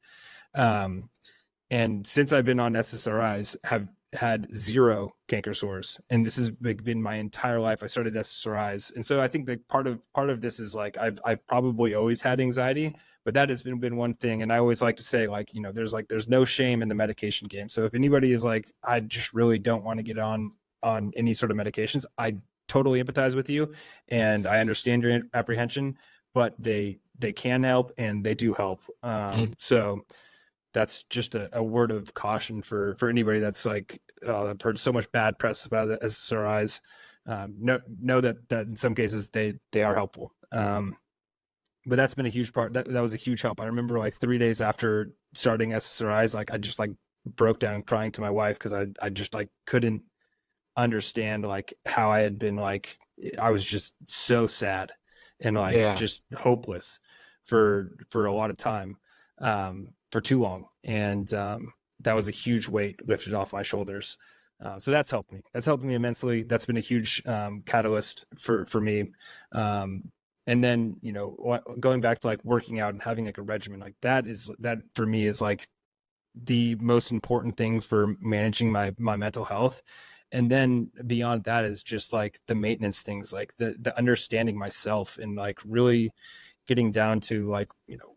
And since I've been on SSRIs, have had 0 canker sores, and this has been my entire life. I started SSRIs, and so I think that part of this is like I've probably always had anxiety, but that has been one thing. And I always like to say, like, there's no shame in the medication game. So if anybody is like, I just really don't want to get on any sort of medications, I totally empathize with you, and I understand your apprehension, but they can help, and they do help. So that's just a word of caution for anybody that's like, I've heard so much bad press about the SSRIs. Know that in some cases they are helpful. But that's been a huge part. That was a huge help. I remember like 3 days after starting SSRIs, like I just like broke down crying to my wife because I just like couldn't understand like how I had been, like I was just so sad and like just hopeless for a lot of time. for too long. And that was a huge weight lifted off my shoulders. So that's helped me. That's helped me immensely. That's been a huge catalyst for me. And then, you know, going back to like working out and having like a regimen, like that for me is like the most important thing for managing my mental health. And then beyond that is just like the maintenance things, like the understanding myself and like really getting down to like, you know,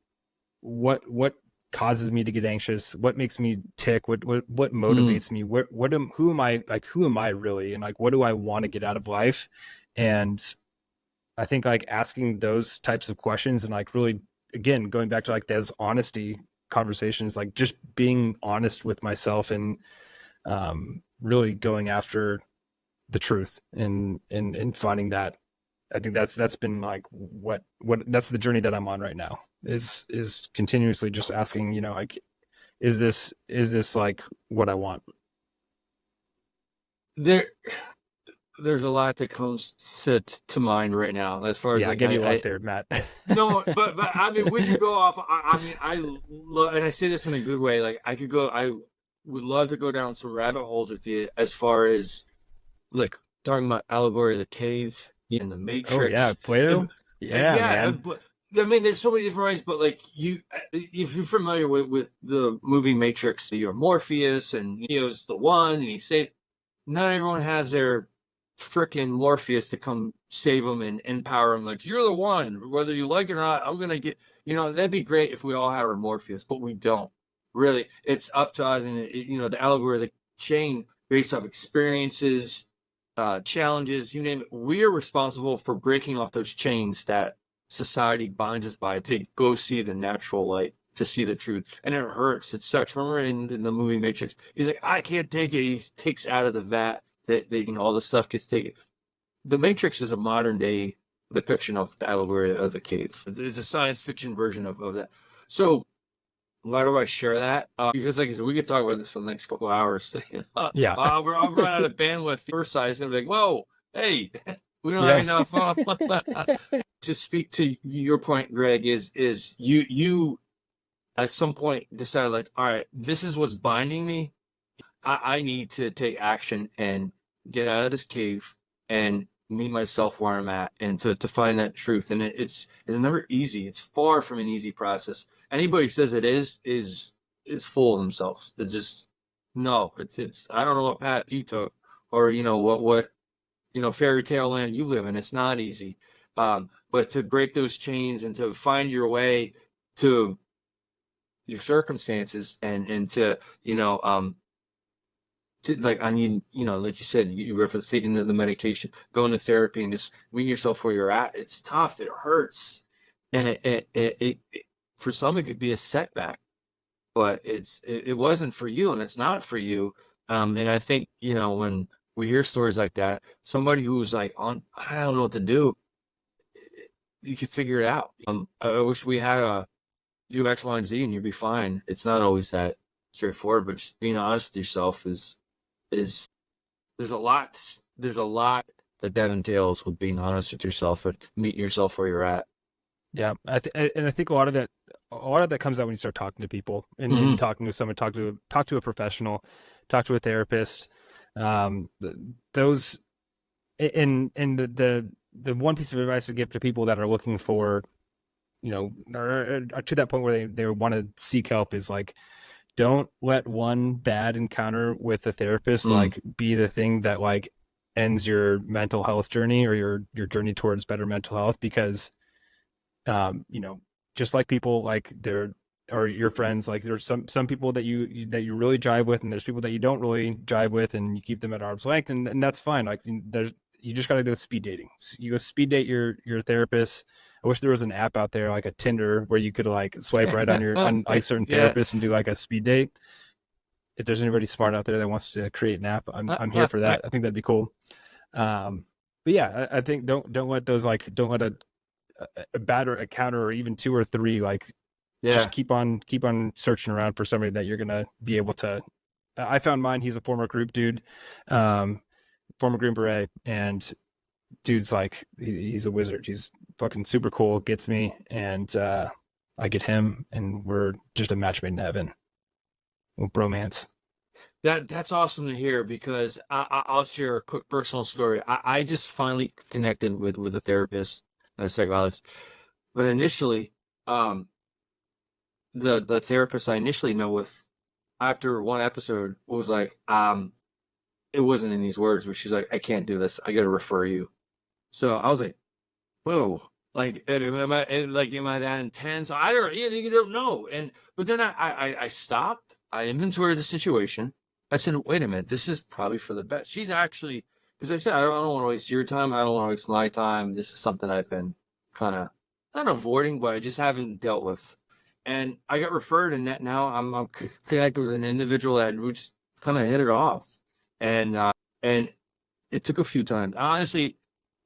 what causes me to get anxious, what makes me tick, what motivates me, who am I really, and like what do I want to get out of life. And I think like asking those types of questions and like really, again, going back to like those honesty conversations, like just being honest with myself and really going after the truth and finding that. I think that's been like what that's the journey that I'm on right now, is continuously just asking, you know, like, is this like what I want?
There's a lot that comes to mind right now as far as
Yeah, I
like
gave you a lot there, Matt.
no, but I mean, we could go off. I mean, I love, and I say this in a good way. Like, I would love to go down some rabbit holes with you as far as like talking about allegory of the cave and the
Oh yeah,
Matrix.
Plato. Yeah,
Yeah,
man.
but I mean, there's so many different ways. But like if you're familiar with the movie Matrix, you're Morpheus and Neo's the one, and he saved. Not everyone has their frickin' Morpheus to come save them and empower them. Like, you're the one, whether you like it or not. I'm gonna get, that'd be great if we all had our Morpheus, but we don't. Really, it's up to us. And the allegory of the chain based off experiences, challenges, you name it. We're responsible for breaking off those chains that society binds us by to go see the natural light, to see the truth. And it hurts. It sucks. Remember in the movie Matrix, he's like, I can't take it. He takes out of the vat that all the stuff gets taken. The Matrix is a modern day depiction of the allegory of the cave. It's a science fiction version of that. So why do I share that? Because like I said, we could talk about this for the next couple of hours.
Yeah.
I'll run out of bandwidth. First side is gonna be like, whoa, hey, we don't
Yeah.
have enough. To speak to your point, Greg, is you at some point decided like, all right, this is what's binding me. I need to take action and get out of this cave and meet myself where I'm at and to find that truth. And it's never easy. It's far from an easy process. Anybody who says it is full of themselves. It's just, no, it's, I don't know what path you took or, what, fairy tale land you live in. It's not easy. But to break those chains and to find your way to your circumstances and to, like, I mean, like you said, you referenced taking the medication, going to therapy, and just meeting yourself where you're at. It's tough. It hurts, and it for some it could be a setback, but it wasn't for you, and it's not for you. And I think when we hear stories like that, somebody who's like I don't know what to do, you could figure it out. I wish we had a do X, Y, and Z, and you'd be fine. It's not always that straightforward, but just being honest with yourself is there's a lot that entails with being honest with yourself and meeting yourself where you're at.
Yeah, I think a lot of that comes out when you start talking to people and talking to someone, talk to a professional, talk to a therapist. Those and the one piece of advice to give to people that are looking for, or to that point where they want to seek help is like, don't let one bad encounter with a therapist like be the thing that like ends your mental health journey or your journey towards better mental health. Because just like people like there or your friends, like there's some people that you really jive with, and there's people that you don't really jive with, and you keep them at arm's length, and that's fine. Like you just got to go speed dating. You go speed date your therapist. I wish there was an app out there like a Tinder where you could like swipe right on like certain therapists and do like a speed date. If there's anybody smart out there that wants to create an app, I'm here for that. I think that'd be cool. But yeah, I think don't let a bad encounter or even two or three just keep on searching around for somebody that you're gonna be able to. I found mine. He's a former group dude, former Green Beret, and dude's like he's a wizard. He's fucking super cool, gets me, and I get him, and we're just a match made in heaven. Bromance.
That's awesome to hear, because I'll share a quick personal story. I just finally connected with a therapist and a psychologist. But initially, the therapist I initially met with, after one episode, was like, it wasn't in these words, but she's like, I can't do this. I got to refer you. So I was like, whoa, like, am I that intense? I don't, you don't know. But then I stopped. I inventoried the situation. I said, wait a minute, this is probably for the best. She's actually, because I said, I don't want to waste your time. I don't want to waste my time. This is something I've been kind of not avoiding, but I just haven't dealt with. And I got referred, and now I'm connected with an individual that we just kind of hit it off. And it took a few times. Honestly,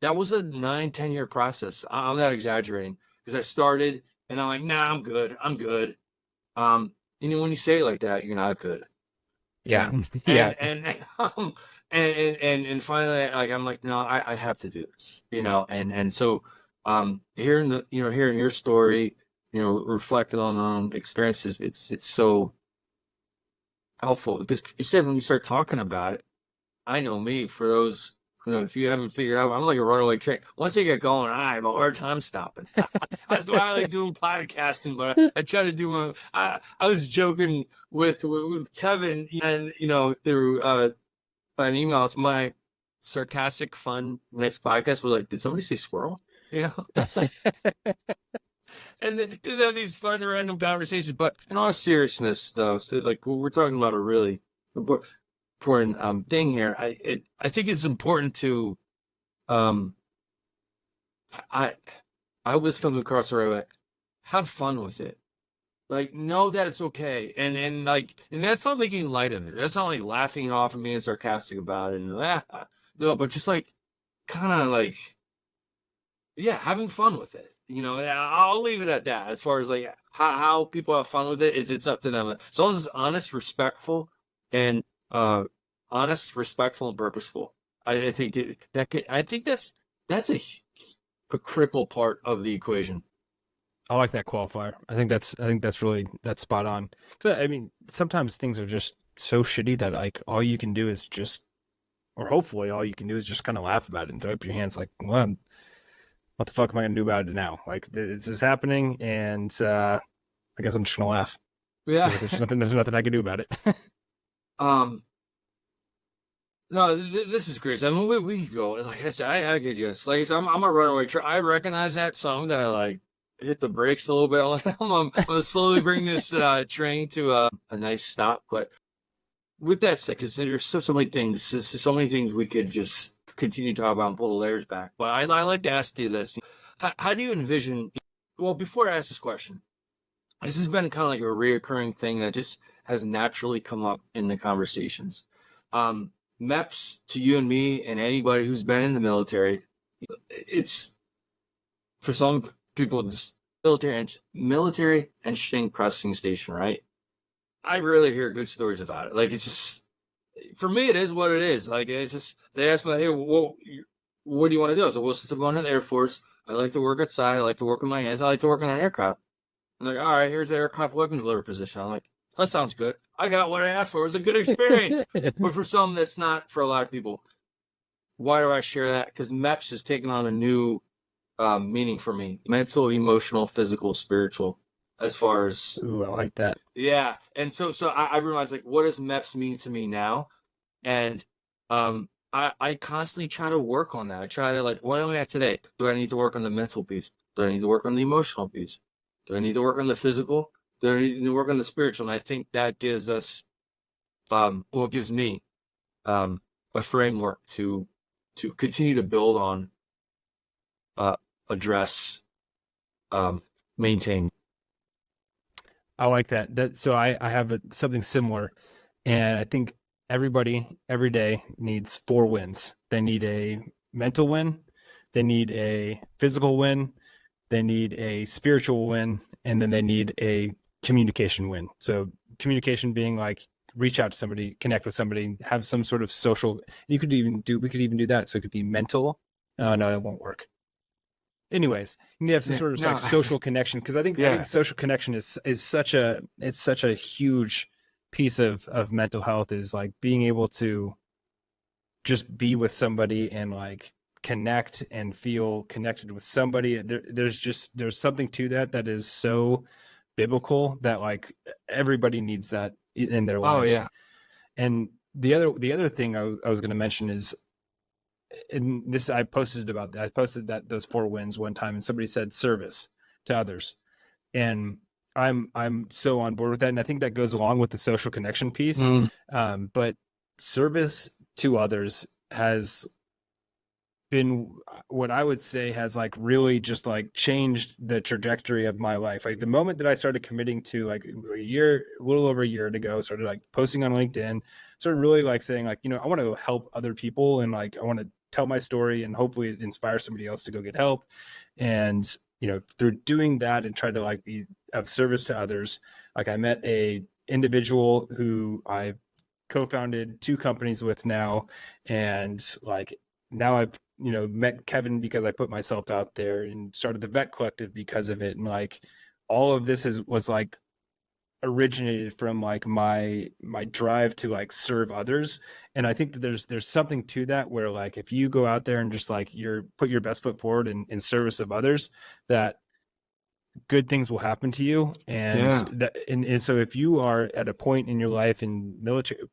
that was a 9-10 year process. I'm not exaggerating, because I started and I'm like, nah, I'm good. I'm good. When you say it like that, you're not good.
Yeah.
Yeah. And finally, like, I'm like, no, I have to do this, and so, hearing your story, reflecting on experiences, it's so helpful, because you said when you start talking about it, I know me, for those, if you haven't figured out, I'm like a runaway train. Once I get going, I have a hard time stopping. That's why I like doing podcasting, but I try to do I was joking with Kevin, and, through an email, it's my sarcastic, fun next podcast was like, did somebody say squirrel? And then just have these fun random conversations. But in all seriousness, though, so, like, we're talking about a really important thing here. I think it's important to I always comes across the right way. Have fun with it. Like, know that it's okay, and that's not making light of it. That's not like laughing off and being sarcastic about it. No, but just like, kind of like, yeah, having fun with it. I'll leave it at that. As far as like how people have fun with it, it's up to them. As long as it's honest, respectful, and and purposeful. I think I think that's a critical part of the equation.
I like that qualifier. I think that's spot on. So, I mean, sometimes things are just so shitty that like all you can do is just, or hopefully all you can do is just kind of laugh about it and throw up your hands like, well, what the fuck am I gonna do about it now? Like, this is happening, and I guess I'm just gonna laugh.
Yeah,
there's nothing I can do about it.
No, this is great. I mean, we can go. Like I said, I get you. Like I said, I'm a runaway train. I recognize that song, that I like hit the brakes a little bit. I'm gonna slowly bring this train to a nice stop. But with that said, because there's so many things, so many things we could just continue to talk about and pull the layers back. But I like to ask you this: how do you envision? Well, before I ask this question, this has been kind of like a reoccurring thing that just has naturally come up in the conversations. M.E.P.S. to you and me and anybody who's been in the military, it's, for some people, this military interesting pressing station, right? I rarely hear good stories about it. Like, it's just, for me, it is what it is. Like, it's just, they ask me, hey, well, what do you want to do? So, well, since I'm going to the Air Force, I like to work outside. I like to work with my hands. I like to work on an aircraft. I'm like, all right, here's the aircraft weapons loader position. I'm like, that sounds good. I got what I asked for. It was a good experience. But for some, that's not. For a lot of people, why do I share that? Because M.E.P.S. has taken on a new meaning for me: mental, emotional, physical, spiritual. As far as,
Ooh, I like that.
Yeah, and so I realized, like, what does M.E.P.S. mean to me now? And I constantly try to work on that. I try to, like, what am I at today? Do I need to work on the mental piece? Do I need to work on the emotional piece? Do I need to work on the physical? Do I need to work on the spiritual? And I think that gives us, gives me, a framework to continue to build on, address, maintain.
I like that. So I have something similar, and I think everybody every day needs 4 wins. They need a mental win, they need a physical win, they need a spiritual win, and then they need a communication win. So communication being like, reach out to somebody, connect with somebody, have some sort of social. We could even do that. So it could be mental. Oh no, it won't work. anyways, you need to have some sort of like social connection, because I think social connection is such a huge piece of mental health, is like being able to just be with somebody and like connect and feel connected with somebody. There's something to that is so biblical that like everybody needs that in their life.
Oh yeah.
And the other thing I was going to mention is, in this, I posted that those 4 wins one time, and somebody said service to others, and I'm so on board with that, and I think that goes along with the social connection piece. But service to others has been what I would say has like really just like changed the trajectory of my life. Like the moment that I started committing to, like a little over a year ago, started like posting on LinkedIn, started really like saying like, I want to help other people, and like I want to tell my story and hopefully it inspires somebody else to go get help. And through doing that and try to like be of service to others, like I met a individual who I co-founded 2 companies with now, and like now I've met Kevin because I put myself out there, and started the Vet Collective because of it. And like all of this was like originated from like my drive to like serve others. And I think that there's something to that, where like if you go out there and just like put your best foot forward in service of others, that good things will happen to you. And so if you are at a point in your life, in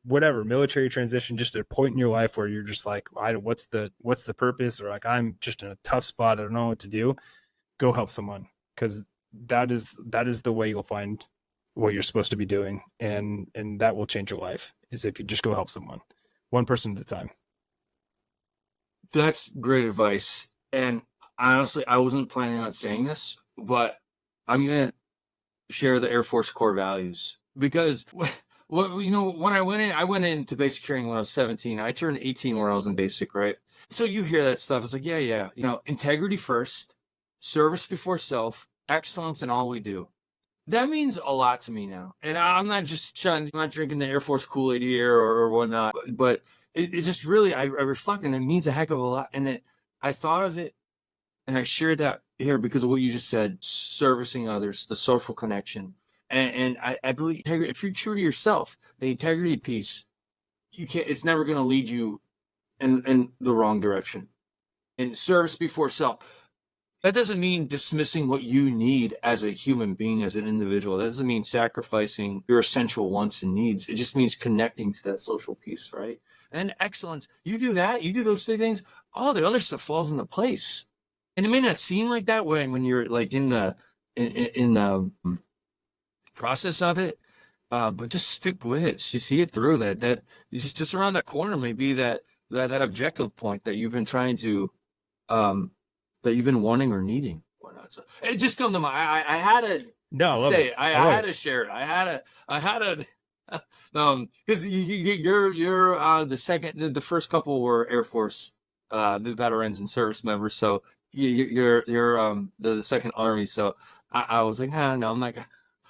military transition, just at a point in your life where you're just like, what's the purpose, or like I'm just in a tough spot, I don't know what to do, go help someone, because that is the way you'll find what you're supposed to be doing, and that will change your life, is if you just go help someone, one person at a time.
That's great advice. And honestly, I wasn't planning on saying this, but I'm going to share the Air Force core values, because when I went into basic training when I was 17. I turned 18 when I was in basic, right? So you hear that stuff. It's like, yeah. Integrity first, service before self, excellence in all we do. That means a lot to me now. And I'm not just I'm not drinking the Air Force Kool-Aid here or whatnot, but it just really, I reflect, and it means a heck of a lot. And I thought of it, and I shared that here because of what you just said, servicing others, the social connection. And I believe if you're true to yourself, the integrity piece, it's never going to lead you in the wrong direction. And service before self. That doesn't mean dismissing what you need as a human being, as an individual. That doesn't mean sacrificing your essential wants and needs. It just means connecting to that social piece, right? And excellence. You do that, you do those 3 things, all the other stuff falls into place. And it may not seem like that when you're like in the process of it, but just stick with it. You see it through. That just around that corner may be that objective point that you've been trying to that you've been wanting or needing. Whatnot. So it just come to mind. I had to say it. I had to share it. I had to because you're the first couple were Air Force the veterans and service members, so you're the second Army. So I was like, no, I'm not gonna.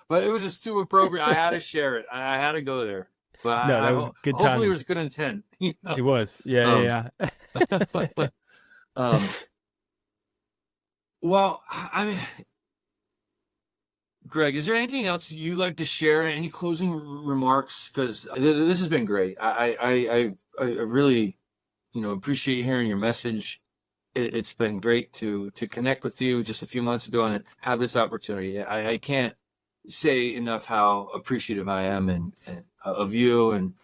But it was just too appropriate. I had to share it. I had to go there. But
no, that was good.
Hopefully, it was good intent.
It was. Yeah.
Well, I mean, Greg, is there anything else you'd like to share? Any closing remarks? Because this has been great. I really, appreciate hearing your message. It's been great to connect with you just a few months ago and have this opportunity. I can't say enough how appreciative I am and of you and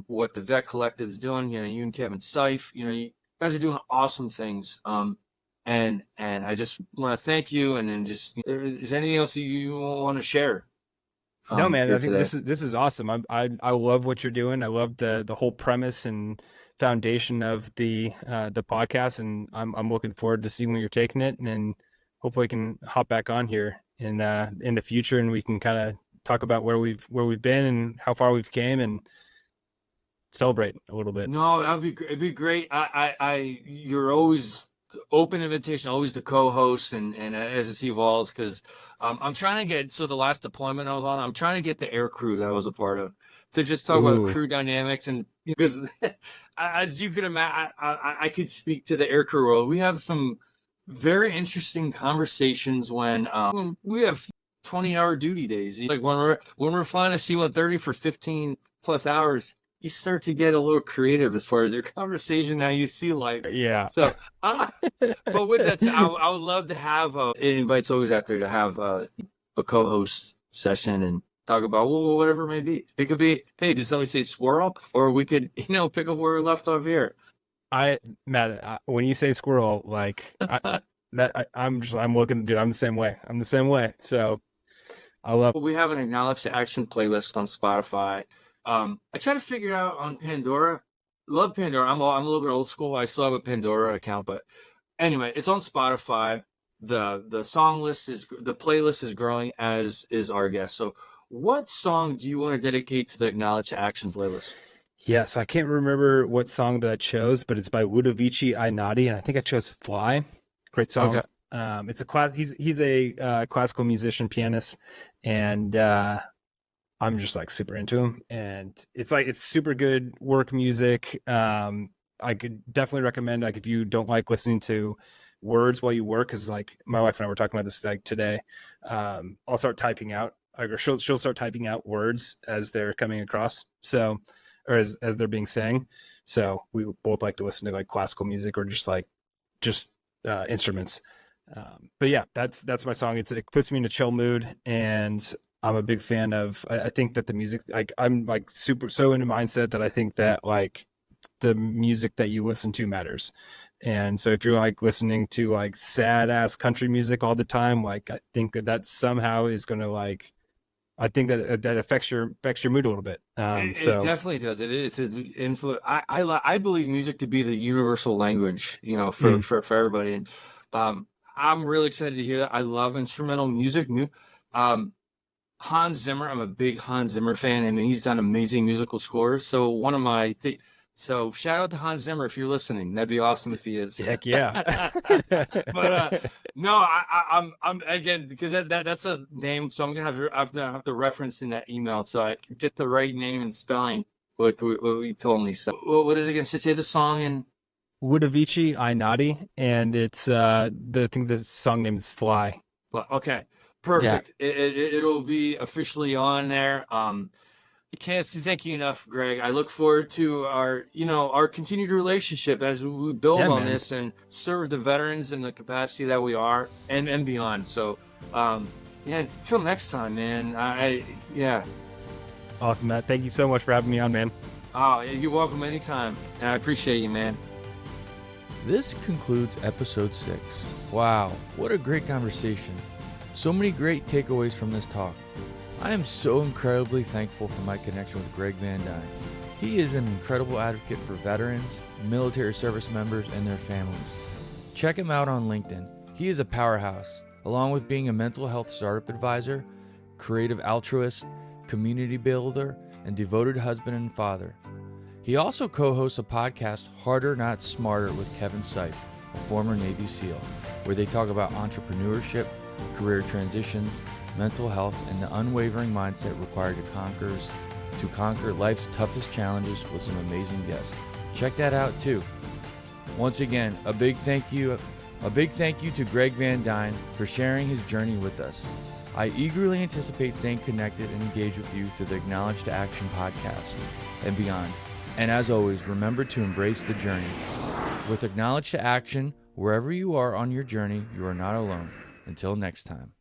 what the Vet Collective is doing. You and Kevin Seif, you guys are doing awesome things. And I just want to thank you. And then just, is there anything else you want to share?
No, man, I think this is awesome. I love what you're doing. I love the whole premise and foundation of the podcast, and I'm looking forward to seeing where you're taking it, and then hopefully I can hop back on here in the future, and we can kind of talk about where we've been and how far we've came, and celebrate a little bit.
No, it'd be great. You're always open invitation, always the co-host, and as this evolves, because I'm trying to get, so the last deployment I was on, I'm trying to get the air crew that I was a part of to just talk about crew dynamics, and because as you can imagine, I could speak to the air crew world. We have some very interesting conversations when we have 20-hour duty days. Like when we're flying a C-130 for 15 plus hours, you start to get a little creative as far as your conversation, how you see life.
Yeah.
So, but with that, I would love to have it invites always out there to have a co-host session and talk about whatever it may be. It could be, hey, did somebody say squirrel? Or we could, pick up where we left off here.
Matt, when you say squirrel, like I'm looking, dude, I'm the same way. So I love.
We have an acknowledge to action playlist on Spotify. I try to figure out on Pandora. Love Pandora. I'm a little bit old school. I still have a Pandora account, but anyway, it's on Spotify. The song list the playlist is growing, as is our guest. So what song do you want to dedicate to the acknowledge to action playlist?
Yes, I can't remember what song that I chose, but it's by Ludovici Einaudi, and I think I chose "Fly." Great song.
Okay.
It's a class. He's a classical musician, pianist, and I'm just like super into him. And it's super good work music. I could definitely recommend, like, if you don't like listening to words while you work, because like my wife and I were talking about this like today. I'll start typing out, or she'll start typing out words as they're coming across. So. Or as they're being sang. So we both like to listen to like classical music or just instruments. But yeah, that's my song. It puts me in a chill mood, and I'm a big fan of, I think that the music, like I'm like so in a mindset that I think that like the music that you listen to matters. And so if you're like listening to like sad ass country music all the time, like I think that somehow is going to like, I think that affects your mood a little bit.
It definitely does. It's an influence. I believe music to be the universal language, for everybody. And I'm really excited to hear that. I love instrumental music. Hans Zimmer. I'm a big Hans Zimmer fan, and he's done amazing musical scores. So one of my So shout out to Hans Zimmer if you're listening. That'd be awesome if he is.
Heck yeah.
But no, I'm again, because that's a name, so I'm gonna have to reference in that email so I can get the right name and spelling. What you told me. So what is it again? Say the song in
Ludovici Einaudi, and it's I think the song name is "Fly."
Okay, perfect.
Yeah.
It'll be officially on there. I can't thank you enough, Greg. I look forward to our continued relationship as we build on this and serve the veterans in the capacity that we are and beyond. So, until next time, man.
Awesome, Matt. Thank you so much for having me on, man.
Oh, you're welcome anytime. And I appreciate you, man.
This concludes episode 6. Wow, what a great conversation. So many great takeaways from this talk. I am so incredibly thankful for my connection with Greg Van Dyne. He is an incredible advocate for veterans, military service members, and their families. Check him out on LinkedIn. He is a powerhouse, along with being a mental health startup advisor, creative altruist, community builder, and devoted husband and father. He also co-hosts a podcast, Harder Not Smarter, with Kevin Seif, a former Navy SEAL, where they talk about entrepreneurship, career transitions, mental health, and the unwavering mindset required to conquer life's toughest challenges with some amazing guests. Check that out too. Once again, a big thank you to Greg Van Dyne for sharing his journey with us. I eagerly anticipate staying connected and engaged with you through the Acknowledge to Action podcast and beyond. And as always, remember to embrace the journey. With Acknowledge to Action, wherever you are on your journey, you are not alone. Until next time.